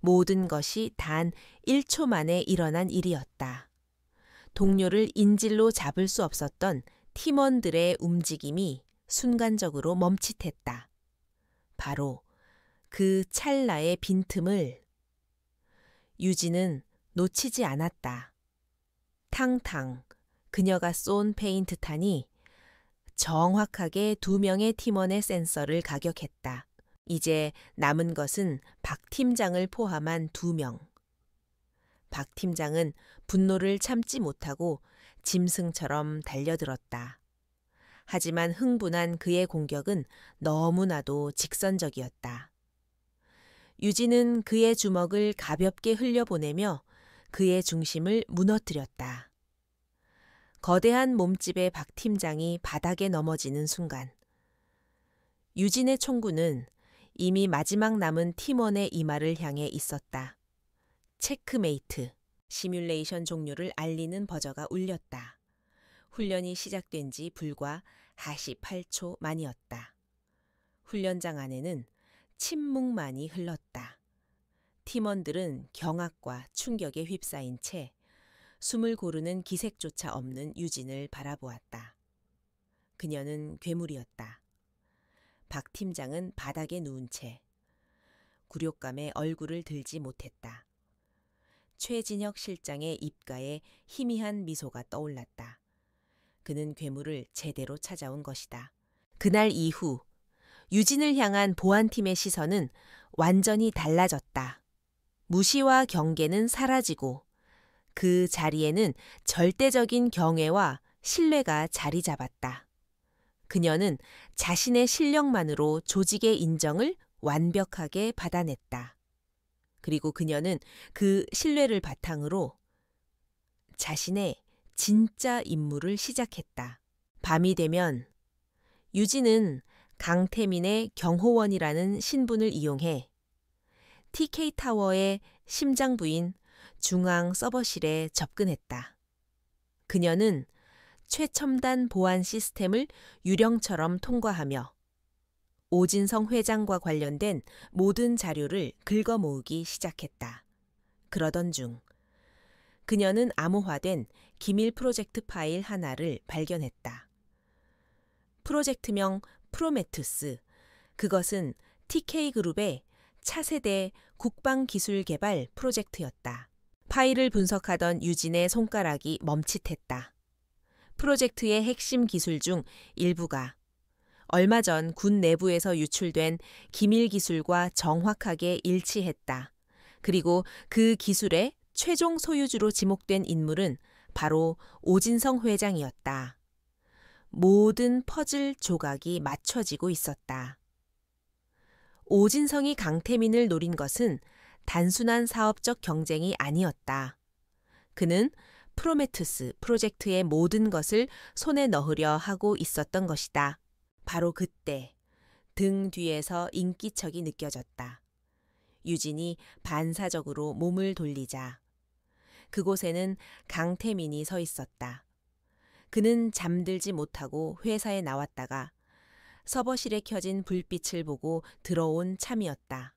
모든 것이 단 1초 만에 일어난 일이었다. 동료를 인질로 잡을 수 없었던 팀원들의 움직임이 순간적으로 멈칫했다. 바로 그 찰나의 빈틈을 유진은 놓치지 않았다. 탕탕 그녀가 쏜 페인트탄이 정확하게 2명의 팀원의 센서를 가격했다. 이제 남은 것은 박 팀장을 포함한 2명. 박 팀장은 분노를 참지 못하고 짐승처럼 달려들었다. 하지만 흥분한 그의 공격은 너무나도 직선적이었다. 유진은 그의 주먹을 가볍게 흘려보내며 그의 중심을 무너뜨렸다. 거대한 몸집의 박 팀장이 바닥에 넘어지는 순간 유진의 총구는 이미 마지막 남은 팀원의 이마를 향해 있었다. 체크메이트, 시뮬레이션 종료를 알리는 버저가 울렸다. 훈련이 시작된 지 불과 48초 만이었다. 훈련장 안에는 침묵만이 흘렀다. 팀원들은 경악과 충격에 휩싸인 채 숨을 고르는 기색조차 없는 유진을 바라보았다. 그녀는 괴물이었다. 박 팀장은 바닥에 누운 채 굴욕감에 얼굴을 들지 못했다. 최진혁 실장의 입가에 희미한 미소가 떠올랐다. 그는 괴물을 제대로 찾아온 것이다. 그날 이후 유진을 향한 보안팀의 시선은 완전히 달라졌다. 무시와 경계는 사라지고 그 자리에는 절대적인 경외와 신뢰가 자리 잡았다. 그녀는 자신의 실력만으로 조직의 인정을 완벽하게 받아냈다. 그리고 그녀는 그 신뢰를 바탕으로 자신의 진짜 임무를 시작했다. 밤이 되면 유진은 강태민의 경호원이라는 신분을 이용해 TK타워의 심장부인 중앙 서버실에 접근했다. 그녀는 최첨단 보안 시스템을 유령처럼 통과하며 오진성 회장과 관련된 모든 자료를 긁어 모으기 시작했다. 그러던 중 그녀는 암호화된 기밀 프로젝트 파일 하나를 발견했다. 프로젝트명 프로메투스. 그것은 TK그룹의 차세대 국방기술 개발 프로젝트였다. 파일을 분석하던 유진의 손가락이 멈칫했다. 프로젝트의 핵심 기술 중 일부가 얼마 전 군 내부에서 유출된 기밀 기술과 정확하게 일치했다. 그리고 그 기술의 최종 소유주로 지목된 인물은 바로 오진성 회장이었다. 모든 퍼즐 조각이 맞춰지고 있었다. 오진성이 강태민을 노린 것은 단순한 사업적 경쟁이 아니었다. 그는 프로메투스 프로젝트의 모든 것을 손에 넣으려 하고 있었던 것이다. 바로 그때 등 뒤에서 인기척이 느껴졌다. 유진이 반사적으로 몸을 돌리자 그곳에는 강태민이 서 있었다. 그는 잠들지 못하고 회사에 나왔다가 서버실에 켜진 불빛을 보고 들어온 참이었다.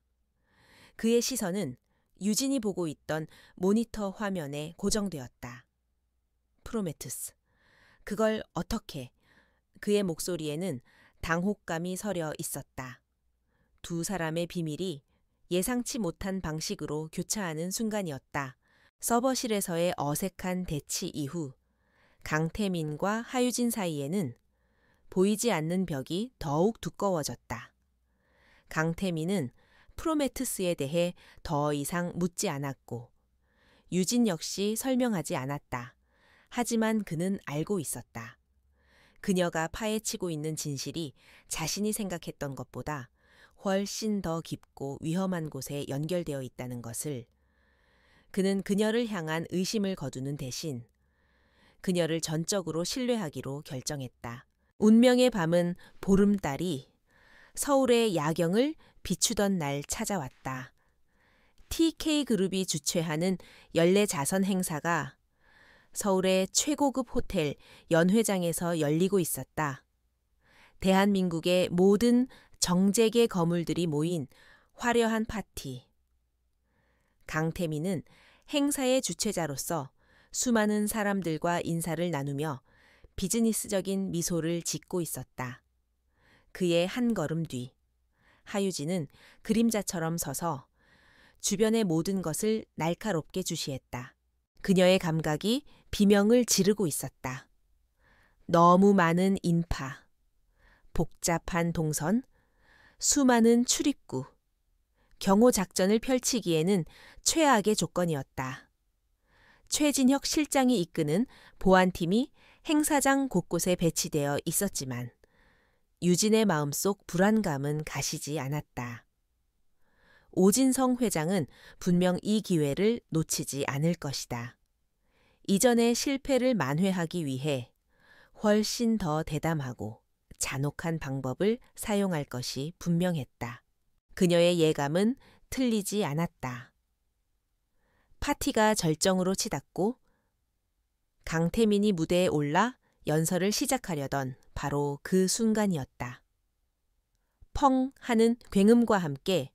그의 시선은 유진이 보고 있던 모니터 화면에 고정되었다. 프로메투스. 그걸 어떻게? 그의 목소리에는 당혹감이 서려 있었다. 두 사람의 비밀이 예상치 못한 방식으로 교차하는 순간이었다. 서버실에서의 어색한 대치 이후 강태민과 하유진 사이에는 보이지 않는 벽이 더욱 두꺼워졌다. 강태민은 프로메투스에 대해 더 이상 묻지 않았고 유진 역시 설명하지 않았다. 하지만 그는 알고 있었다. 그녀가 파헤치고 있는 진실이 자신이 생각했던 것보다 훨씬 더 깊고 위험한 곳에 연결되어 있다는 것을. 그는 그녀를 향한 의심을 거두는 대신 그녀를 전적으로 신뢰하기로 결정했다. 운명의 밤은 보름달이 서울의 야경을 비추던 날 찾아왔다. TK그룹이 주최하는 연례자선 행사가 서울의 최고급 호텔 연회장에서 열리고 있었다. 대한민국의 모든 정재계 거물들이 모인 화려한 파티. 강태민은 행사의 주최자로서 수많은 사람들과 인사를 나누며 비즈니스적인 미소를 짓고 있었다. 그의 한 걸음 뒤, 하유진은 그림자처럼 서서 주변의 모든 것을 날카롭게 주시했다. 그녀의 감각이 비명을 지르고 있었다. 너무 많은 인파, 복잡한 동선, 수많은 출입구, 경호 작전을 펼치기에는 최악의 조건이었다. 최진혁 실장이 이끄는 보안팀이 행사장 곳곳에 배치되어 있었지만 유진의 마음속 불안감은 가시지 않았다. 오진성 회장은 분명 이 기회를 놓치지 않을 것이다. 이전의 실패를 만회하기 위해 훨씬 더 대담하고 잔혹한 방법을 사용할 것이 분명했다. 그녀의 예감은 틀리지 않았다. 파티가 절정으로 치닫고 강태민이 무대에 올라 연설을 시작하려던 바로 그 순간이었다. 펑 하는 굉음과 함께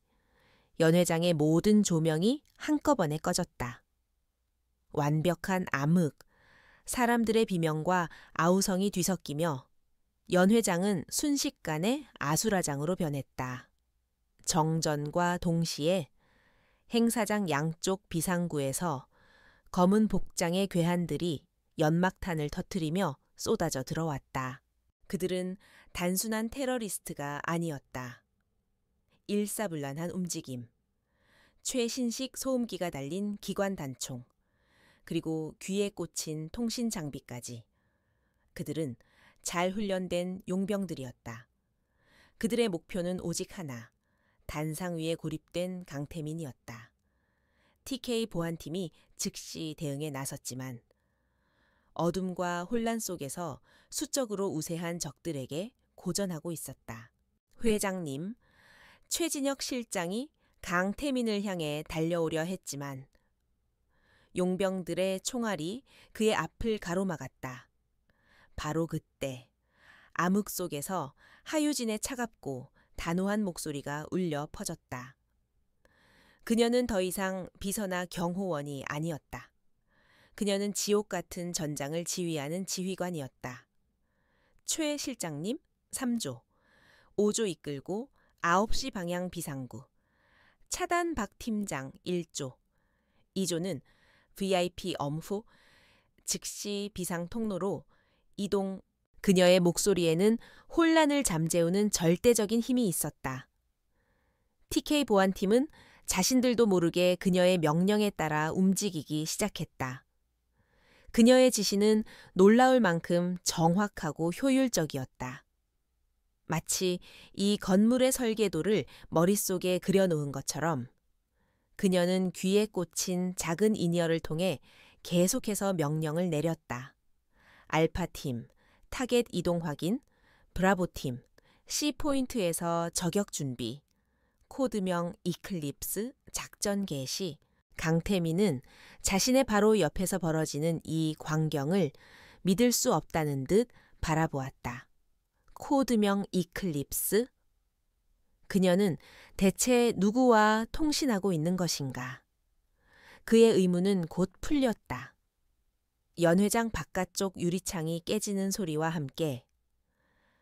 연회장의 모든 조명이 한꺼번에 꺼졌다. 완벽한 암흑, 사람들의 비명과 아우성이 뒤섞이며 연회장은 순식간에 아수라장으로 변했다. 정전과 동시에 행사장 양쪽 비상구에서 검은 복장의 괴한들이 연막탄을 터뜨리며 쏟아져 들어왔다. 그들은 단순한 테러리스트가 아니었다. 일사불란한 움직임, 최신식 소음기가 달린 기관 단총, 그리고 귀에 꽂힌 통신 장비까지. 그들은 잘 훈련된 용병들이었다. 그들의 목표는 오직 하나, 단상 위에 고립된 강태민이었다. TK 보안팀이 즉시 대응에 나섰지만 어둠과 혼란 속에서 수적으로 우세한 적들에게 고전하고 있었다. 회장님, 최진혁 실장이 강태민을 향해 달려오려 했지만 용병들의 총알이 그의 앞을 가로막았다. 바로 그때 암흑 속에서 하유진의 차갑고 단호한 목소리가 울려 퍼졌다. 그녀는 더 이상 비서나 경호원이 아니었다. 그녀는 지옥 같은 전장을 지휘하는 지휘관이었다. 최 실장님 3조, 5조 이끌고 9시 방향 비상구, 차단 박 팀장 1조, 2조는 VIP 엄후, 즉시 비상 통로로 이동. 그녀의 목소리에는 혼란을 잠재우는 절대적인 힘이 있었다. TK 보안팀은 자신들도 모르게 그녀의 명령에 따라 움직이기 시작했다. 그녀의 지시는 놀라울 만큼 정확하고 효율적이었다. 마치 이 건물의 설계도를 머릿속에 그려놓은 것처럼 그녀는 귀에 꽂힌 작은 인이어를 통해 계속해서 명령을 내렸다. 알파팀, 타겟 이동 확인, 브라보팀, C포인트에서 저격 준비, 코드명 이클립스, 작전 개시. 강태민은 자신의 바로 옆에서 벌어지는 이 광경을 믿을 수 없다는 듯 바라보았다. 코드명 이클립스? 그녀는 대체 누구와 통신하고 있는 것인가? 그의 의문은 곧 풀렸다. 연회장 바깥쪽 유리창이 깨지는 소리와 함께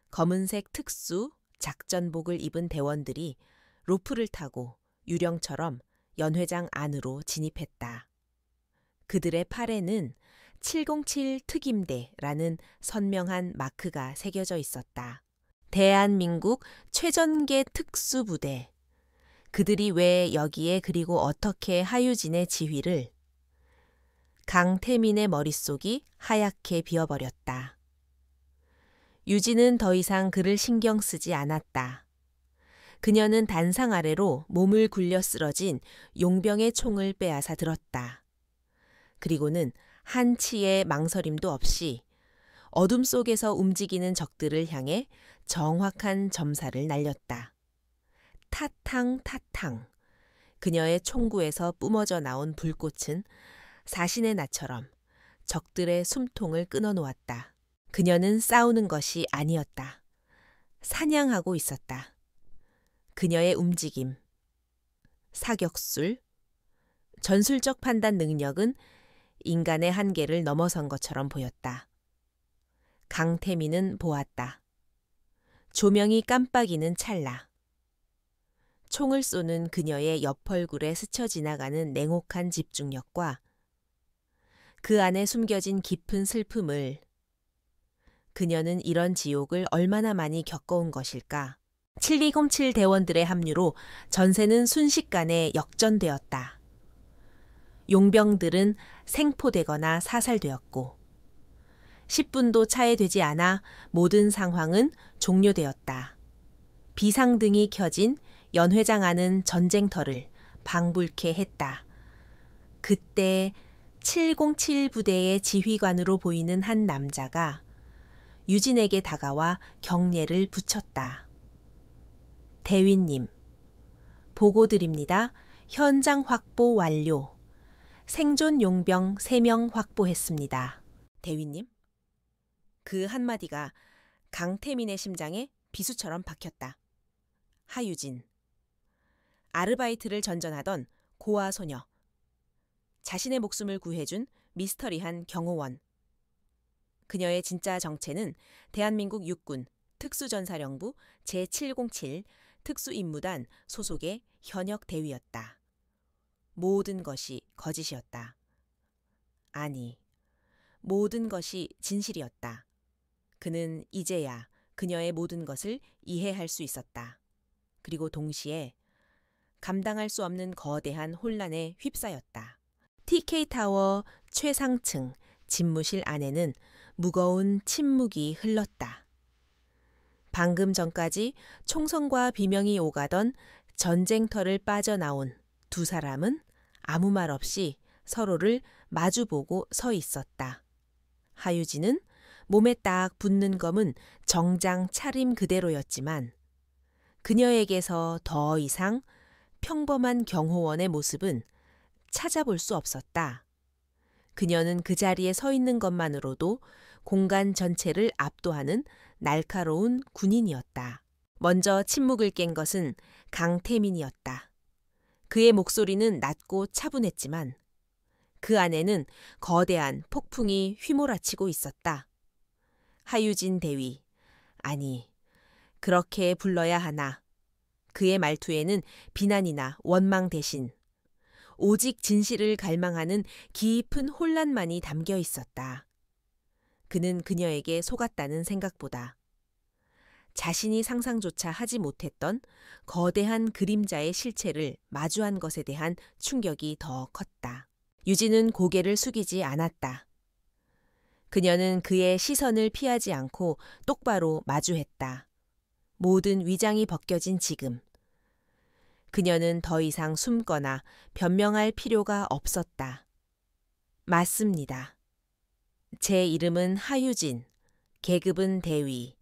검은색 특수 작전복을 입은 대원들이 로프를 타고 유령처럼 연회장 안으로 진입했다. 그들의 팔에는 707 특임대라는 선명한 마크가 새겨져 있었다. 대한민국 최전개 특수부대. 그들이 왜 여기에 그리고 어떻게 하유진의 지휘를. 강태민의 머릿속이 하얗게 비어버렸다. 유진은 더 이상 그를 신경 쓰지 않았다. 그녀는 단상 아래로 몸을 굴려 쓰러진 용병의 총을 빼앗아 들었다. 그리고는 한치의 망설임도 없이 어둠 속에서 움직이는 적들을 향해 정확한 점사를 날렸다. 타탕 타탕. 그녀의 총구에서 뿜어져 나온 불꽃은 사신의 나처럼 적들의 숨통을 끊어놓았다. 그녀는 싸우는 것이 아니었다. 사냥하고 있었다. 그녀의 움직임, 사격술, 전술적 판단 능력은 인간의 한계를 넘어선 것처럼 보였다. 강태민은 보았다. 조명이 깜빡이는 찰나. 총을 쏘는 그녀의 옆얼굴에 스쳐 지나가는 냉혹한 집중력과 그 안에 숨겨진 깊은 슬픔을. 그녀는 이런 지옥을 얼마나 많이 겪어온 것일까. 7207 대원들의 합류로 전세는 순식간에 역전되었다. 용병들은 생포되거나 사살되었고 10분도 차에 되지 않아 모든 상황은 종료되었다. 비상등이 켜진 연회장 안은 전쟁터를 방불케 했다. 그때 707 부대의 지휘관으로 보이는 한 남자가 유진에게 다가와 경례를 붙였다. 대위님, 보고드립니다. 현장 확보 완료. 생존 용병 3명 확보했습니다. 대위님? 그 한마디가 강태민의 심장에 비수처럼 박혔다. 하유진. 아르바이트를 전전하던 고아 소녀. 자신의 목숨을 구해준 미스터리한 경호원. 그녀의 진짜 정체는 대한민국 육군 특수전사령부 제707 특수임무단 소속의 현역 대위였다. 모든 것이 거짓이었다. 아니, 모든 것이 진실이었다. 그는 이제야 그녀의 모든 것을 이해할 수 있었다. 그리고 동시에 감당할 수 없는 거대한 혼란에 휩싸였다. TK타워 최상층 집무실 안에는 무거운 침묵이 흘렀다. 방금 전까지 총성과 비명이 오가던 전쟁터를 빠져나온 두 사람은 아무 말 없이 서로를 마주보고 서 있었다. 하유진은 몸에 딱 붙는 검은 정장 차림 그대로였지만 그녀에게서 더 이상 평범한 경호원의 모습은 찾아볼 수 없었다. 그녀는 그 자리에 서 있는 것만으로도 공간 전체를 압도하는 날카로운 군인이었다. 먼저 침묵을 깬 것은 강태민이었다. 그의 목소리는 낮고 차분했지만 그 안에는 거대한 폭풍이 휘몰아치고 있었다. 하유진 대위, 아니, 그렇게 불러야 하나. 그의 말투에는 비난이나 원망 대신 오직 진실을 갈망하는 깊은 혼란만이 담겨 있었다. 그는 그녀에게 속았다는 생각보다 자신이 상상조차 하지 못했던 거대한 그림자의 실체를 마주한 것에 대한 충격이 더 컸다. 유진은 고개를 숙이지 않았다. 그녀는 그의 시선을 피하지 않고 똑바로 마주했다. 모든 위장이 벗겨진 지금. 그녀는 더 이상 숨거나 변명할 필요가 없었다. 맞습니다. 제 이름은 하유진, 계급은 대위,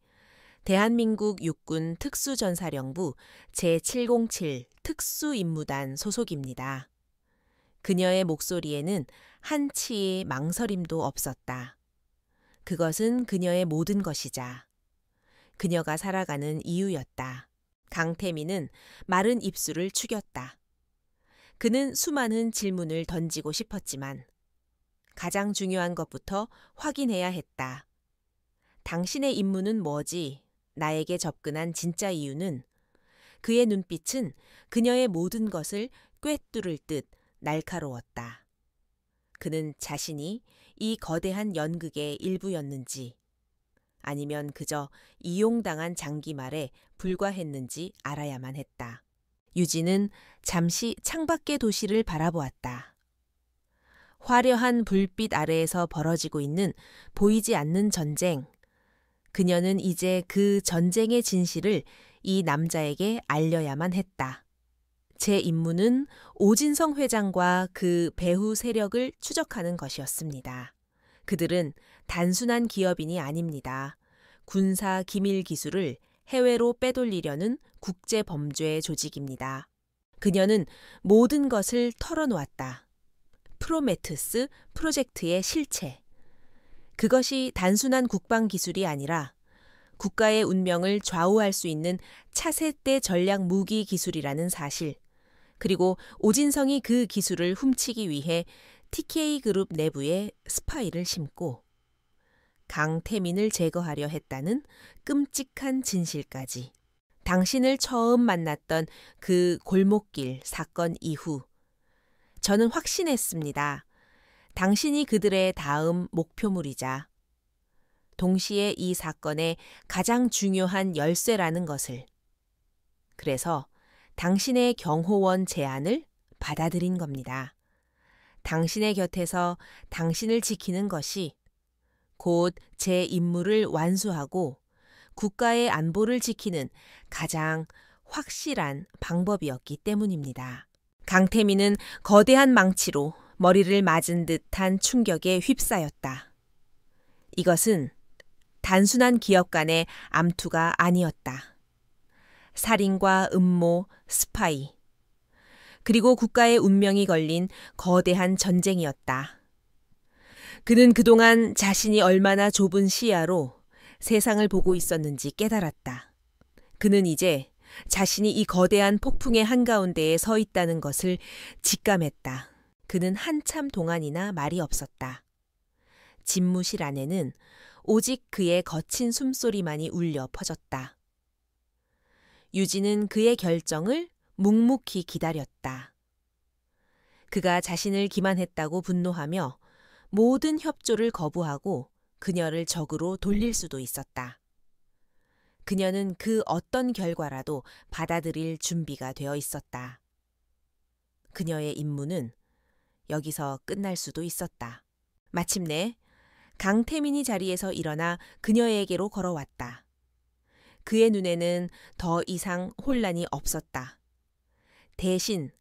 대한민국 육군 특수전사령부 제707 특수임무단 소속입니다. 그녀의 목소리에는 한치의 망설임도 없었다. 그것은 그녀의 모든 것이자 그녀가 살아가는 이유였다. 강태민은 마른 입술을 축였다. 그는 수많은 질문을 던지고 싶었지만 가장 중요한 것부터 확인해야 했다. 당신의 임무는 뭐지? 나에게 접근한 진짜 이유는? 그의 눈빛은 그녀의 모든 것을 꿰뚫을 듯 날카로웠다. 그는 자신이 이 거대한 연극의 일부였는지 아니면 그저 이용당한 장기말에 불과했는지 알아야만 했다. 유진은 잠시 창밖의 도시를 바라보았다. 화려한 불빛 아래에서 벌어지고 있는 보이지 않는 전쟁. 그녀는 이제 그 전쟁의 진실을 이 남자에게 알려야만 했다. 제 임무는 오진성 회장과 그 배후 세력을 추적하는 것이었습니다. 그들은 단순한 기업인이 아닙니다. 군사 기밀 기술을 해외로 빼돌리려는 국제 범죄 조직입니다. 그녀는 모든 것을 털어놓았다. 프로메테우스 프로젝트의 실체. 그것이 단순한 국방 기술이 아니라 국가의 운명을 좌우할 수 있는 차세대 전략 무기 기술이라는 사실, 그리고 오진성이 그 기술을 훔치기 위해 TK그룹 내부에 스파이를 심고 강태민을 제거하려 했다는 끔찍한 진실까지. 당신을 처음 만났던 그 골목길 사건 이후 저는 확신했습니다. 당신이 그들의 다음 목표물이자 동시에 이 사건의 가장 중요한 열쇠라는 것을. 그래서 당신의 경호원 제안을 받아들인 겁니다. 당신의 곁에서 당신을 지키는 것이 곧 제 임무를 완수하고 국가의 안보를 지키는 가장 확실한 방법이었기 때문입니다. 강태민은 거대한 망치로 머리를 맞은 듯한 충격에 휩싸였다. 이것은 단순한 기업 간의 암투가 아니었다. 살인과 음모, 스파이, 그리고 국가의 운명이 걸린 거대한 전쟁이었다. 그는 그동안 자신이 얼마나 좁은 시야로 세상을 보고 있었는지 깨달았다. 그는 이제 자신이 이 거대한 폭풍의 한가운데에 서 있다는 것을 직감했다. 그는 한참 동안이나 말이 없었다. 집무실 안에는 오직 그의 거친 숨소리만이 울려 퍼졌다. 유진은 그의 결정을 묵묵히 기다렸다. 그가 자신을 기만했다고 분노하며 모든 협조를 거부하고 그녀를 적으로 돌릴 수도 있었다. 그녀는 그 어떤 결과라도 받아들일 준비가 되어 있었다. 그녀의 임무는 여기서 끝날 수도 있었다. 마침내 강태민이 자리에서 일어나 그녀에게로 걸어왔다. 그의 눈에는 더 이상 혼란이 없었다. 대신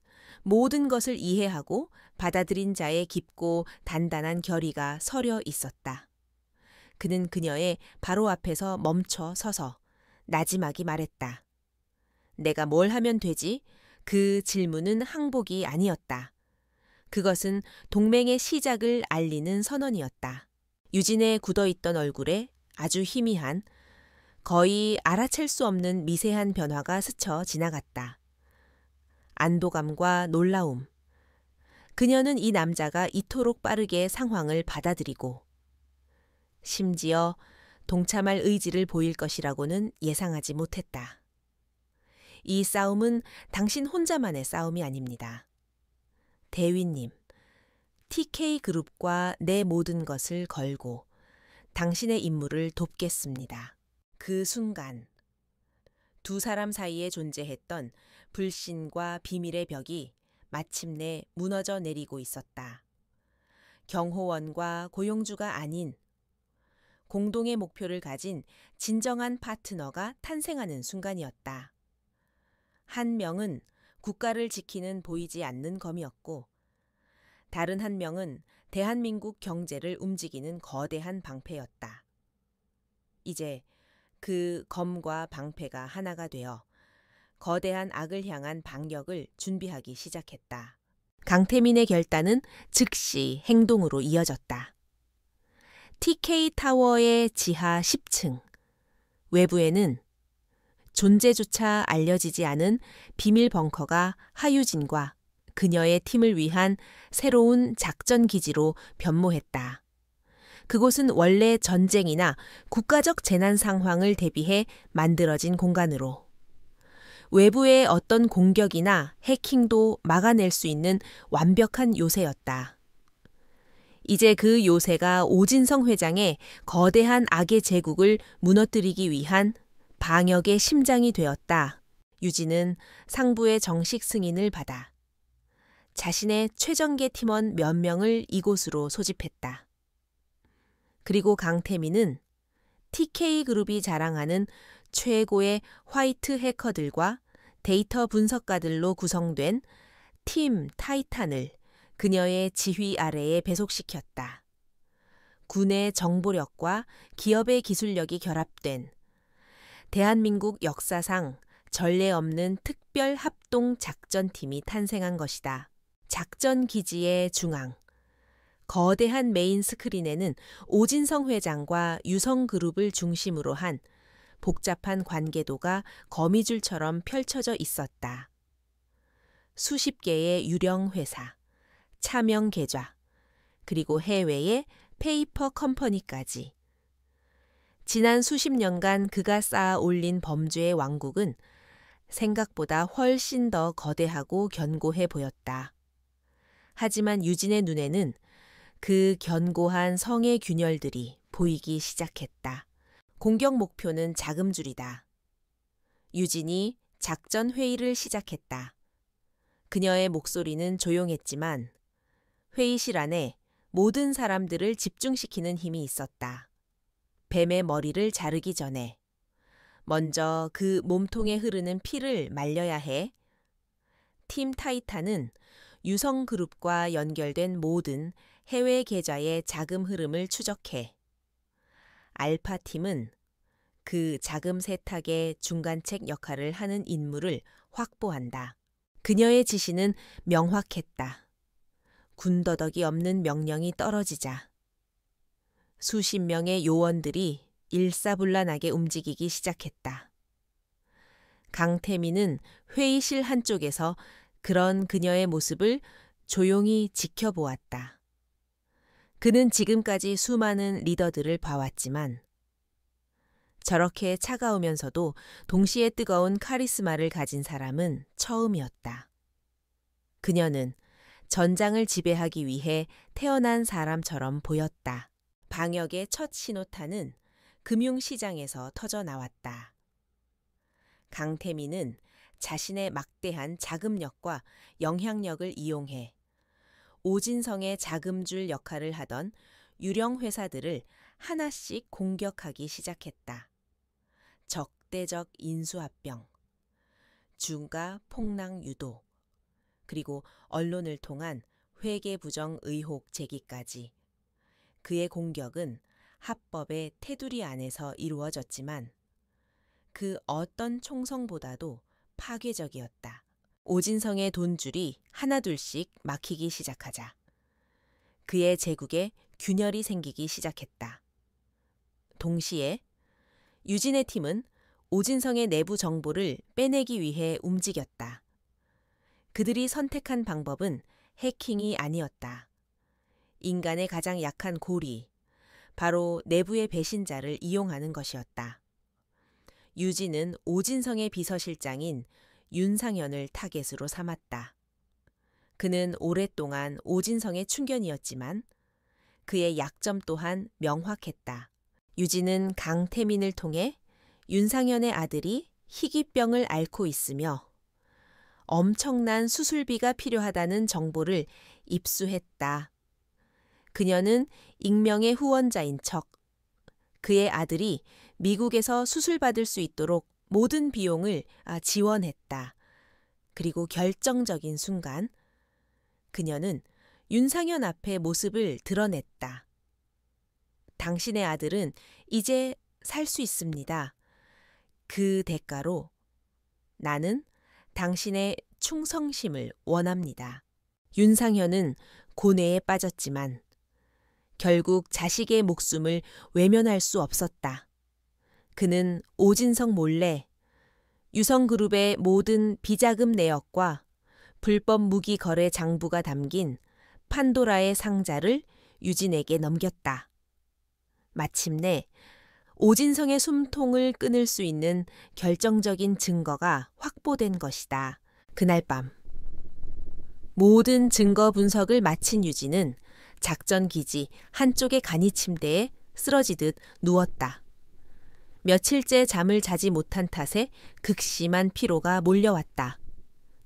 모든 것을 이해하고 받아들인 자의 깊고 단단한 결의가 서려 있었다. 그는 그녀의 바로 앞에서 멈춰 서서 나지막이 말했다. 내가 뭘 하면 되지? 그 질문은 항복이 아니었다. 그것은 동맹의 시작을 알리는 선언이었다. 유진의 굳어있던 얼굴에 아주 희미한, 거의 알아챌 수 없는 미세한 변화가 스쳐 지나갔다. 안도감과 놀라움. 그녀는 이 남자가 이토록 빠르게 상황을 받아들이고 심지어 동참할 의지를 보일 것이라고는 예상하지 못했다. 이 싸움은 당신 혼자만의 싸움이 아닙니다. 대위님, TK그룹과 내 모든 것을 걸고 당신의 임무를 돕겠습니다. 그 순간 두 사람 사이에 존재했던 불신과 비밀의 벽이 마침내 무너져 내리고 있었다. 경호원과 고용주가 아닌 공동의 목표를 가진 진정한 파트너가 탄생하는 순간이었다. 한 명은 국가를 지키는 보이지 않는 검이었고 다른 한 명은 대한민국 경제를 움직이는 거대한 방패였다. 이제 그 검과 방패가 하나가 되어 거대한 악을 향한 방역을 준비하기 시작했다. 강태민의 결단은 즉시 행동으로 이어졌다. TK타워의 지하 10층. 외부에는 존재조차 알려지지 않은 비밀 벙커가 하유진과 그녀의 팀을 위한 새로운 작전 기지로 변모했다. 그곳은 원래 전쟁이나 국가적 재난 상황을 대비해 만들어진 공간으로 외부의 어떤 공격이나 해킹도 막아낼 수 있는 완벽한 요새였다. 이제 그 요새가 오진성 회장의 거대한 악의 제국을 무너뜨리기 위한 방역의 심장이 되었다. 유진은 상부의 정식 승인을 받아 자신의 최정계 팀원 몇 명을 이곳으로 소집했다. 그리고 강태민은 TK그룹이 자랑하는 최고의 화이트 해커들과 데이터 분석가들로 구성된 팀 타이탄을 그녀의 지휘 아래에 배속시켰다. 군의 정보력과 기업의 기술력이 결합된 대한민국 역사상 전례 없는 특별 합동 작전팀이 탄생한 것이다. 작전 기지의 중앙, 거대한 메인 스크린에는 오진성 회장과 유성그룹을 중심으로 한 복잡한 관계도가 거미줄처럼 펼쳐져 있었다. 수십 개의 유령 회사, 차명 계좌, 그리고 해외의 페이퍼 컴퍼니까지. 지난 수십 년간 그가 쌓아 올린 범죄의 왕국은 생각보다 훨씬 더 거대하고 견고해 보였다. 하지만 유진의 눈에는 그 견고한 성의 균열들이 보이기 시작했다. 공격 목표는 자금줄이다. 유진이 작전 회의를 시작했다. 그녀의 목소리는 조용했지만 회의실 안에 모든 사람들을 집중시키는 힘이 있었다. 뱀의 머리를 자르기 전에 먼저 그 몸통에 흐르는 피를 말려야 해. 팀 타이탄은 유성그룹과 연결된 모든 해외 계좌의 자금 흐름을 추적해. 알파팀은 그 자금 세탁의 중간책 역할을 하는 인물을 확보한다. 그녀의 지시는 명확했다. 군더더기 없는 명령이 떨어지자 수십 명의 요원들이 일사불란하게 움직이기 시작했다. 강태민은 회의실 한쪽에서 그런 그녀의 모습을 조용히 지켜보았다. 그는 지금까지 수많은 리더들을 봐왔지만 저렇게 차가우면서도 동시에 뜨거운 카리스마를 가진 사람은 처음이었다. 그녀는 전장을 지배하기 위해 태어난 사람처럼 보였다. 방역의 첫 신호탄은 금융시장에서 터져 나왔다. 강태민은 자신의 막대한 자금력과 영향력을 이용해 오진성의 자금줄 역할을 하던 유령 회사들을 하나씩 공격하기 시작했다. 적대적 인수합병, 중가 폭락 유도, 그리고 언론을 통한 회계 부정 의혹 제기까지. 그의 공격은 합법의 테두리 안에서 이루어졌지만 그 어떤 총성보다도 파괴적이었다. 오진성의 돈줄이 하나둘씩 막히기 시작하자 그의 제국에 균열이 생기기 시작했다. 동시에 유진의 팀은 오진성의 내부 정보를 빼내기 위해 움직였다. 그들이 선택한 방법은 해킹이 아니었다. 인간의 가장 약한 고리, 바로 내부의 배신자를 이용하는 것이었다. 유진은 오진성의 비서실장인 윤상현을 타겟으로 삼았다. 그는 오랫동안 오진성의 충견이었지만 그의 약점 또한 명확했다. 유진은 강태민을 통해 윤상현의 아들이 희귀병을 앓고 있으며 엄청난 수술비가 필요하다는 정보를 입수했다. 그녀는 익명의 후원자인 척 그의 아들이 미국에서 수술받을 수 있도록 모든 비용을 지원했다. 그리고 결정적인 순간 그녀는 윤상현 앞에 모습을 드러냈다. 당신의 아들은 이제 살 수 있습니다. 그 대가로 나는 당신의 충성심을 원합니다. 윤상현은 고뇌에 빠졌지만 결국 자식의 목숨을 외면할 수 없었다. 그는 오진성 몰래 유성그룹의 모든 비자금 내역과 불법 무기 거래 장부가 담긴 판도라의 상자를 유진에게 넘겼다. 마침내 오진성의 숨통을 끊을 수 있는 결정적인 증거가 확보된 것이다. 그날 밤 모든 증거 분석을 마친 유진은 작전 기지 한쪽의 간이 침대에 쓰러지듯 누웠다. 며칠째 잠을 자지 못한 탓에 극심한 피로가 몰려왔다.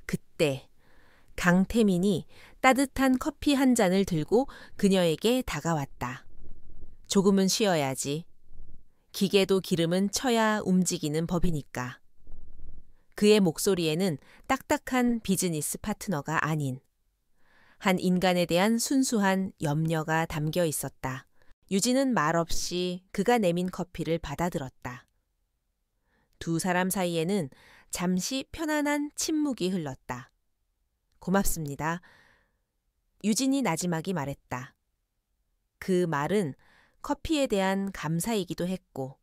그때 강태민이 따뜻한 커피 한 잔을 들고 그녀에게 다가왔다. 조금은 쉬어야지. 기계도 기름은 쳐야 움직이는 법이니까. 그의 목소리에는 딱딱한 비즈니스 파트너가 아닌 한 인간에 대한 순수한 염려가 담겨 있었다. 유진은 말없이 그가 내민 커피를 받아들었다. 두 사람 사이에는 잠시 편안한 침묵이 흘렀다. 고맙습니다. 유진이 나지막이 말했다. 그 말은 커피에 대한 감사이기도 했고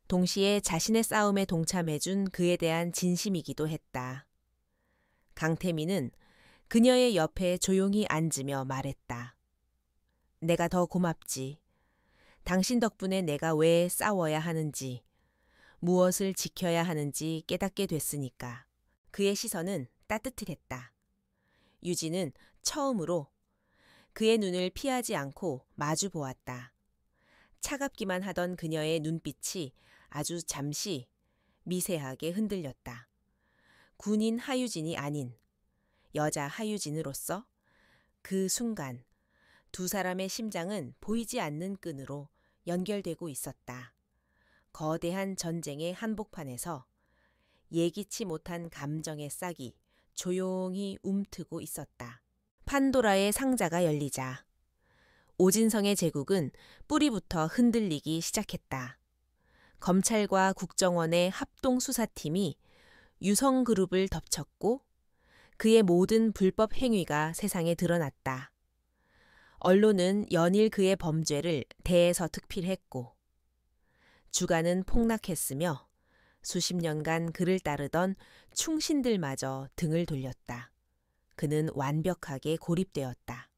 동시에 자신의 싸움에 동참해준 그에 대한 진심이기도 했다. 강태민은 그녀의 옆에 조용히 앉으며 말했다. 내가 더 고맙지. 당신 덕분에 내가 왜 싸워야 하는지, 무엇을 지켜야 하는지 깨닫게 됐으니까. 그의 시선은 따뜻했다. 유진은 처음으로 그의 눈을 피하지 않고 마주 보았다. 차갑기만 하던 그녀의 눈빛이 아주 잠시 미세하게 흔들렸다. 군인 하유진이 아닌 여자 하유진으로서 그 순간 두 사람의 심장은 보이지 않는 끈으로 연결되고 있었다. 거대한 전쟁의 한복판에서 예기치 못한 감정의 싹이 조용히 움트고 있었다. 판도라의 상자가 열리자 오진성의 제국은 뿌리부터 흔들리기 시작했다. 검찰과 국정원의 합동수사팀이 유성그룹을 덮쳤고 그의 모든 불법 행위가 세상에 드러났다. 언론은 연일 그의 범죄를 대서특필했고 주가는 폭락했으며 수십 년간 그를 따르던 충신들마저 등을 돌렸다. 그는 완벽하게 고립되었다.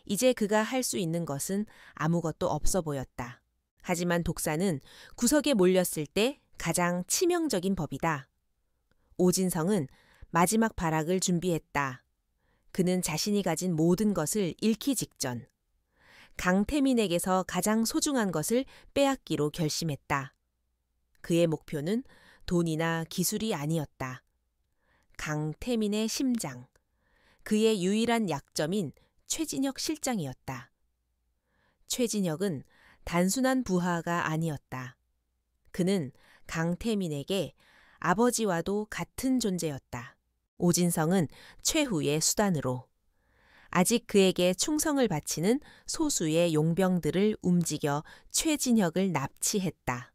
이제 그가 할 수 있는 것은 아무것도 없어 보였다. 하지만 독사는 구석에 몰렸을 때 가장 치명적인 법이다. 오진성은 마지막 발악을 준비했다. 그는 자신이 가진 모든 것을 잃기 직전 강태민에게서 가장 소중한 것을 빼앗기로 결심했다. 그의 목표는 돈이나 기술이 아니었다. 강태민의 심장, 그의 유일한 약점인 최진혁 실장이었다. 최진혁은 단순한 부하가 아니었다. 그는 강태민에게 아버지와도 같은 존재였다. 오진성은 최후의 수단으로 아직 그에게 충성을 바치는 소수의 용병들을 움직여 최진혁을 납치했다.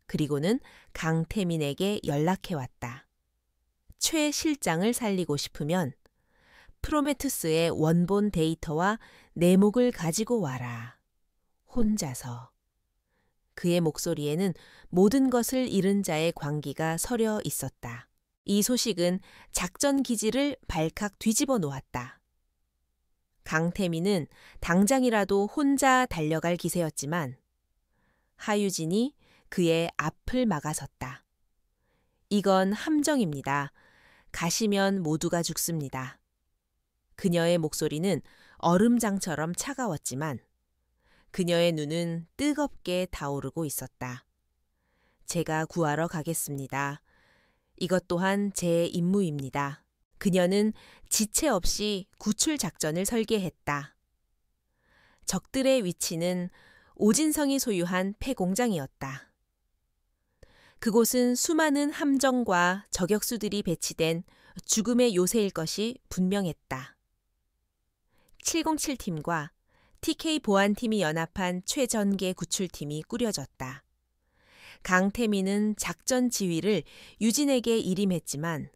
그리고는 강태민에게 연락해왔다. 최 실장을 살리고 싶으면 프로메투스의 원본 데이터와 내목을 가지고 와라. 혼자서. 그의 목소리에는 모든 것을 잃은 자의 광기가 서려 있었다. 이 소식은 작전 기지를 발칵 뒤집어 놓았다. 강태민은 당장이라도 혼자 달려갈 기세였지만 하유진이 그의 앞을 막아섰다. 이건 함정입니다. 가시면 모두가 죽습니다. 그녀의 목소리는 얼음장처럼 차가웠지만 그녀의 눈은 뜨겁게 타오르고 있었다. 제가 구하러 가겠습니다. 이것 또한 제 임무입니다. 그녀는 지체 없이 구출 작전을 설계했다. 적들의 위치는 오진성이 소유한 폐공장이었다. 그곳은 수많은 함정과 저격수들이 배치된 죽음의 요새일 것이 분명했다. 707팀과 TK 보안팀이 연합한 최전개 구출팀이 꾸려졌다. 강태민은 작전 지휘를 유진에게 일임했지만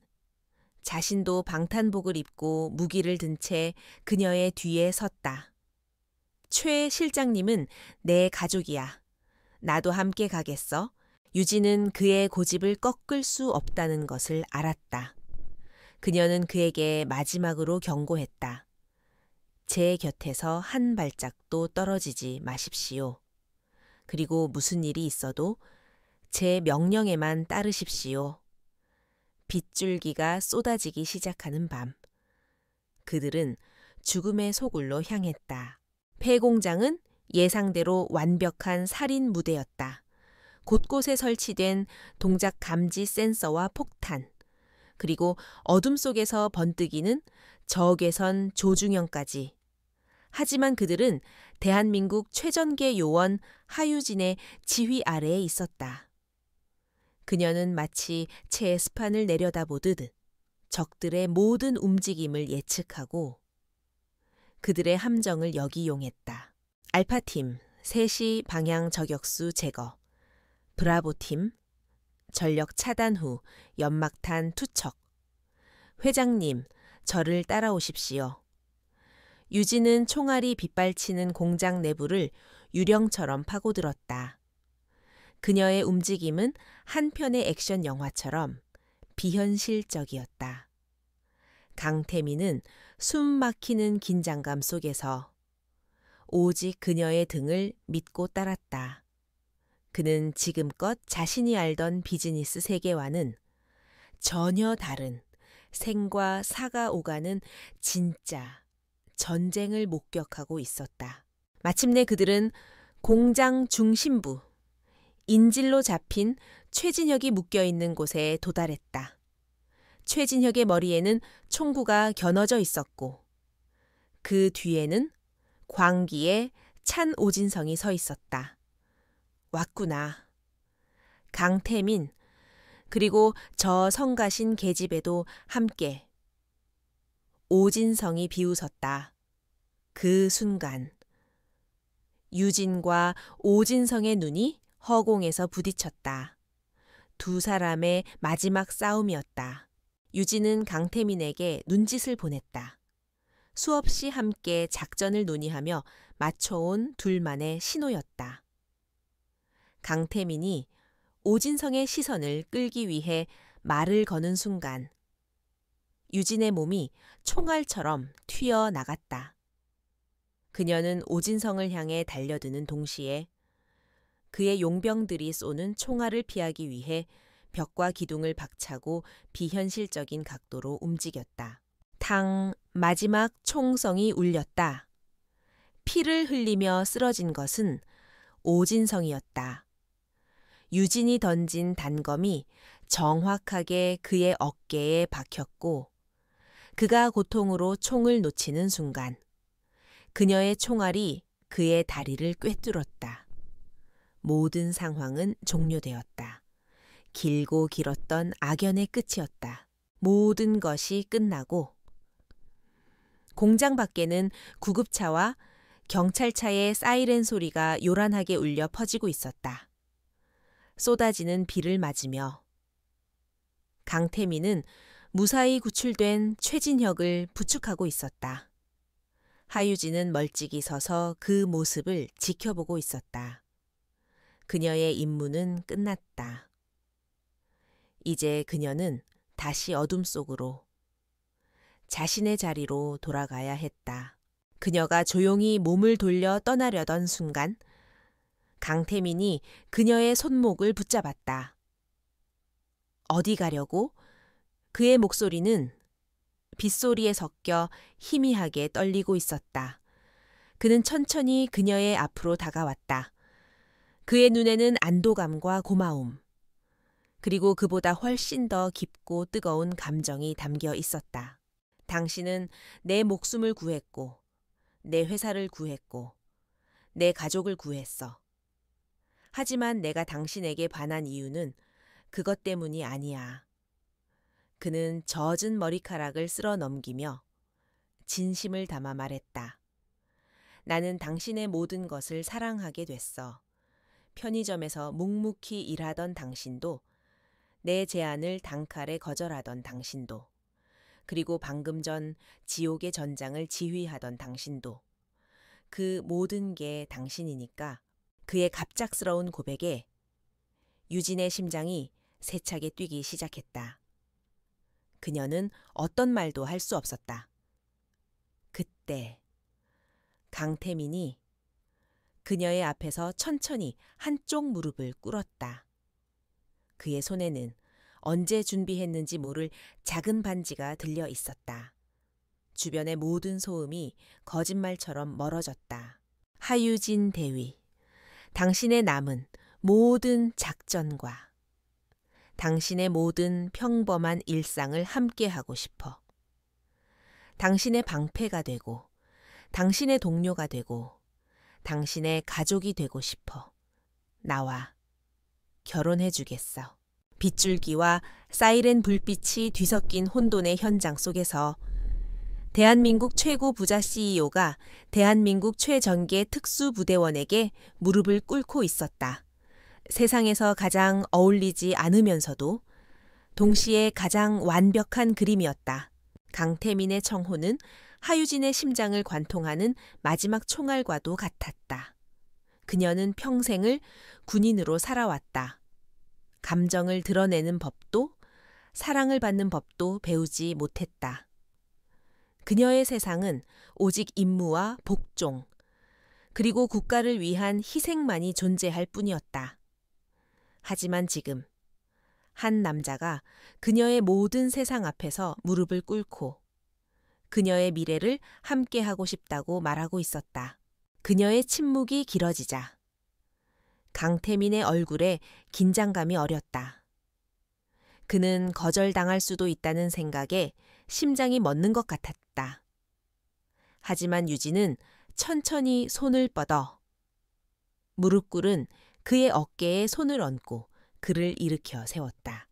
자신도 방탄복을 입고 무기를 든 채 그녀의 뒤에 섰다. 최 실장님은 내 가족이야. 나도 함께 가겠어. 유진은 그의 고집을 꺾을 수 없다는 것을 알았다. 그녀는 그에게 마지막으로 경고했다. 제 곁에서 한 발짝도 떨어지지 마십시오. 그리고 무슨 일이 있어도 제 명령에만 따르십시오. 빗줄기가 쏟아지기 시작하는 밤. 그들은 죽음의 소굴로 향했다. 폐공장은 예상대로 완벽한 살인 무대였다. 곳곳에 설치된 동작 감지 센서와 폭탄, 그리고 어둠 속에서 번뜩이는 적외선 조중형까지. 하지만 그들은 대한민국 최전개 요원 하유진의 지휘 아래에 있었다. 그녀는 마치 체스판을 내려다보듯 적들의 모든 움직임을 예측하고 그들의 함정을 역이용했다. 알파팀 3시 방향 저격수 제거, 브라보팀 전력 차단 후 연막탄 투척. 회장님, 저를 따라오십시오. 유진은 총알이 빗발치는 공장 내부를 유령처럼 파고들었다. 그녀의 움직임은 한 편의 액션 영화처럼 비현실적이었다. 강태민은 숨 막히는 긴장감 속에서 오직 그녀의 등을 믿고 따랐다. 그는 지금껏 자신이 알던 비즈니스 세계와는 전혀 다른 생과 사가 오가는 진짜 전쟁을 목격하고 있었다. 마침내 그들은 공장 중심부, 인질로 잡힌 최진혁이 묶여있는 곳에 도달했다. 최진혁의 머리에는 총구가 겨눠져 있었고 그 뒤에는 광기에 찬 오진성이 서 있었다. 왔구나. 강태민, 그리고 저 성가신 계집애도 함께. 오진성이 비웃었다. 그 순간 유진과 오진성의 눈이 허공에서 부딪혔다. 두 사람의 마지막 싸움이었다. 유진은 강태민에게 눈짓을 보냈다. 수없이 함께 작전을 논의하며 맞춰온 둘만의 신호였다. 강태민이 오진성의 시선을 끌기 위해 말을 거는 순간 유진의 몸이 총알처럼 튀어나갔다. 그녀는 오진성을 향해 달려드는 동시에 그의 용병들이 쏘는 총알을 피하기 위해 벽과 기둥을 박차고 비현실적인 각도로 움직였다. 탕, 마지막 총성이 울렸다. 피를 흘리며 쓰러진 것은 오진성이었다. 유진이 던진 단검이 정확하게 그의 어깨에 박혔고 그가 고통으로 총을 놓치는 순간 그녀의 총알이 그의 다리를 꿰뚫었다. 모든 상황은 종료되었다. 길고 길었던 악연의 끝이었다. 모든 것이 끝나고 공장 밖에는 구급차와 경찰차의 사이렌 소리가 요란하게 울려 퍼지고 있었다. 쏟아지는 비를 맞으며 강태민은 무사히 구출된 최진혁을 부축하고 있었다. 하유진은 멀찍이 서서 그 모습을 지켜보고 있었다. 그녀의 임무는 끝났다. 이제 그녀는 다시 어둠 속으로 자신의 자리로 돌아가야 했다. 그녀가 조용히 몸을 돌려 떠나려던 순간 강태민이 그녀의 손목을 붙잡았다. 어디 가려고? 그의 목소리는 빗소리에 섞여 희미하게 떨리고 있었다. 그는 천천히 그녀의 앞으로 다가왔다. 그의 눈에는 안도감과 고마움, 그리고 그보다 훨씬 더 깊고 뜨거운 감정이 담겨 있었다. 당신은 내 목숨을 구했고, 내 회사를 구했고, 내 가족을 구했어. 하지만 내가 당신에게 반한 이유는 그것 때문이 아니야. 그는 젖은 머리카락을 쓸어 넘기며 진심을 담아 말했다. 나는 당신의 모든 것을 사랑하게 됐어. 편의점에서 묵묵히 일하던 당신도, 내 제안을 단칼에 거절하던 당신도, 그리고 방금 전 지옥의 전장을 지휘하던 당신도, 그 모든 게 당신이니까. 그의 갑작스러운 고백에 유진의 심장이 세차게 뛰기 시작했다. 그녀는 어떤 말도 할 수 없었다. 그때 강태민이 그녀의 앞에서 천천히 한쪽 무릎을 꿇었다. 그의 손에는 언제 준비했는지 모를 작은 반지가 들려 있었다. 주변의 모든 소음이 거짓말처럼 멀어졌다. 하유진 대위, 당신의 남은 모든 작전과 당신의 모든 평범한 일상을 함께하고 싶어. 당신의 방패가 되고, 당신의 동료가 되고, 당신의 가족이 되고 싶어. 나와 결혼해 주겠어. 빗줄기와 사이렌 불빛이 뒤섞인 혼돈의 현장 속에서 대한민국 최고 부자 CEO가 대한민국 최전계 특수부대원에게 무릎을 꿇고 있었다. 세상에서 가장 어울리지 않으면서도 동시에 가장 완벽한 그림이었다. 강태민의 청혼은 하유진의 심장을 관통하는 마지막 총알과도 같았다. 그녀는 평생을 군인으로 살아왔다. 감정을 드러내는 법도 사랑을 받는 법도 배우지 못했다. 그녀의 세상은 오직 임무와 복종, 그리고 국가를 위한 희생만이 존재할 뿐이었다. 하지만 지금 한 남자가 그녀의 모든 세상 앞에서 무릎을 꿇고 그녀의 미래를 함께하고 싶다고 말하고 있었다. 그녀의 침묵이 길어지자 강태민의 얼굴에 긴장감이 어렸다. 그는 거절당할 수도 있다는 생각에 심장이 멎는 것 같았다. 하지만 유진은 천천히 손을 뻗어 무릎 꿇은 그의 어깨에 손을 얹고 그를 일으켜 세웠다.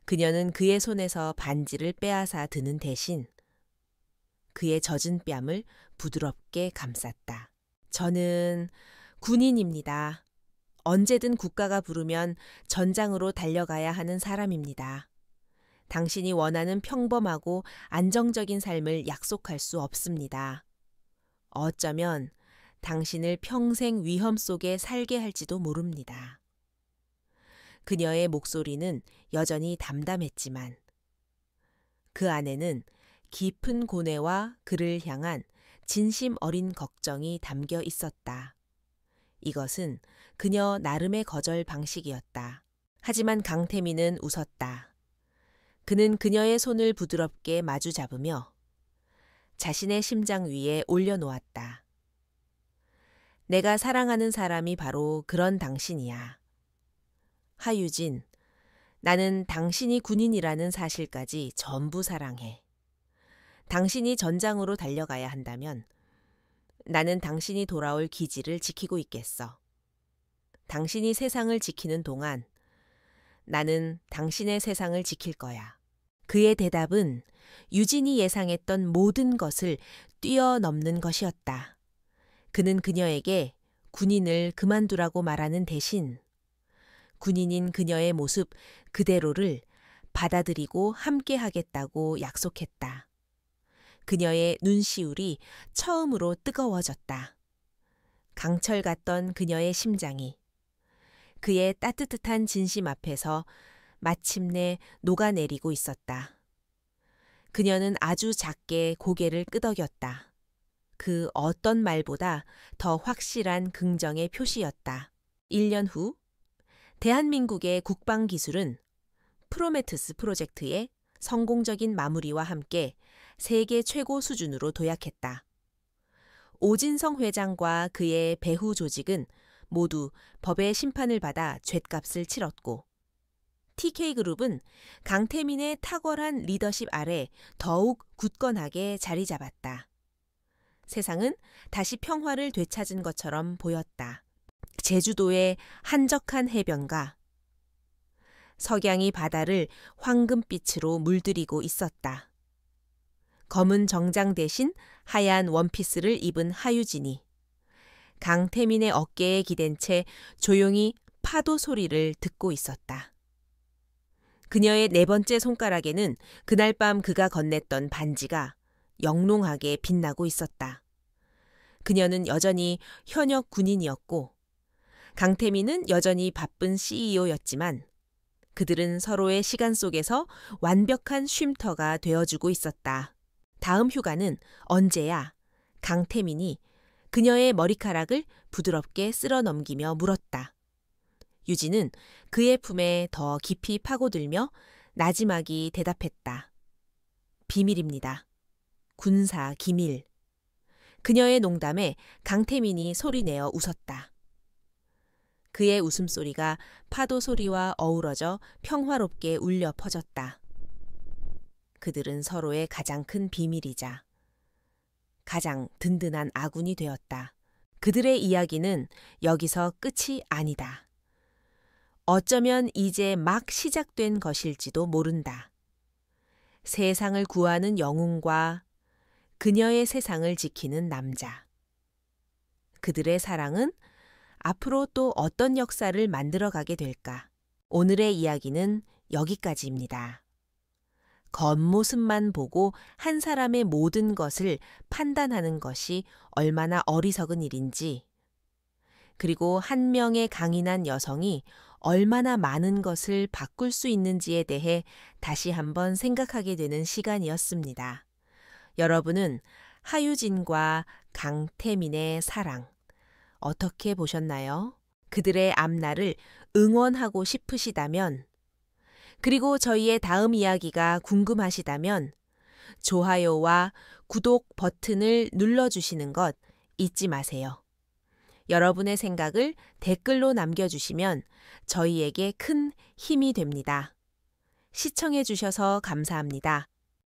그녀는 그의 손에서 반지를 빼앗아 드는 대신 그의 젖은 뺨을 부드럽게 감쌌다. 저는 군인입니다. 언제든 국가가 부르면 전장으로 달려가야 하는 사람입니다. 당신이 원하는 평범하고 안정적인 삶을 약속할 수 없습니다. 어쩌면 당신을 평생 위험 속에 살게 할지도 모릅니다. 그녀의 목소리는 여전히 담담했지만 그 안에는 깊은 고뇌와 그를 향한 진심 어린 걱정이 담겨 있었다. 이것은 그녀 나름의 거절 방식이었다. 하지만 강태민은 웃었다. 그는 그녀의 손을 부드럽게 마주 잡으며 자신의 심장 위에 올려놓았다. 내가 사랑하는 사람이 바로 그런 당신이야. 하유진, 나는 당신이 군인이라는 사실까지 전부 사랑해. 당신이 전장으로 달려가야 한다면 나는 당신이 돌아올 기지를 지키고 있겠어. 당신이 세상을 지키는 동안 나는 당신의 세상을 지킬 거야. 그의 대답은 유진이 예상했던 모든 것을 뛰어넘는 것이었다. 그는 그녀에게 군인을 그만두라고 말하는 대신 군인인 그녀의 모습 그대로를 받아들이고 함께 하겠다고 약속했다. 그녀의 눈시울이 처음으로 뜨거워졌다. 강철 같던 그녀의 심장이 그의 따뜻한 진심 앞에서 마침내 녹아내리고 있었다. 그녀는 아주 작게 고개를 끄덕였다. 그 어떤 말보다 더 확실한 긍정의 표시였다. 1년 후 대한민국의 국방기술은 프로메테우스 프로젝트의 성공적인 마무리와 함께 세계 최고 수준으로 도약했다. 오진성 회장과 그의 배후 조직은 모두 법의 심판을 받아 죗값을 치렀고 TK그룹은 강태민의 탁월한 리더십 아래 더욱 굳건하게 자리 잡았다. 세상은 다시 평화를 되찾은 것처럼 보였다. 제주도의 한적한 해변가, 석양이 바다를 황금빛으로 물들이고 있었다. 검은 정장 대신 하얀 원피스를 입은 하유진이 강태민의 어깨에 기댄 채 조용히 파도 소리를 듣고 있었다. 그녀의 네 번째 손가락에는 그날 밤 그가 건넸던 반지가 영롱하게 빛나고 있었다. 그녀는 여전히 현역 군인이었고 강태민은 여전히 바쁜 CEO였지만 그들은 서로의 시간 속에서 완벽한 쉼터가 되어주고 있었다. 다음 휴가는 언제야? 강태민이 그녀의 머리카락을 부드럽게 쓸어 넘기며 물었다. 유진은 그의 품에 더 깊이 파고들며 나지막이 대답했다. 비밀입니다. 군사 기밀. 그녀의 농담에 강태민이 소리내어 웃었다. 그의 웃음소리가 파도 소리와 어우러져 평화롭게 울려 퍼졌다. 그들은 서로의 가장 큰 비밀이자 가장 든든한 아군이 되었다. 그들의 이야기는 여기서 끝이 아니다. 어쩌면 이제 막 시작된 것일지도 모른다. 세상을 구하는 영웅과 그녀의 세상을 지키는 남자. 그들의 사랑은 앞으로 또 어떤 역사를 만들어가게 될까? 오늘의 이야기는 여기까지입니다. 겉모습만 보고 한 사람의 모든 것을 판단하는 것이 얼마나 어리석은 일인지, 그리고 한 명의 강인한 여성이 얼마나 많은 것을 바꿀 수 있는지에 대해 다시 한번 생각하게 되는 시간이었습니다. 여러분은 하유진과 강태민의 사랑 어떻게 보셨나요? 그들의 앞날을 응원하고 싶으시다면, 그리고 저희의 다음 이야기가 궁금하시다면 좋아요와 구독 버튼을 눌러주시는 것 잊지 마세요. 여러분의 생각을 댓글로 남겨주시면 저희에게 큰 힘이 됩니다. 시청해 주셔서 감사합니다.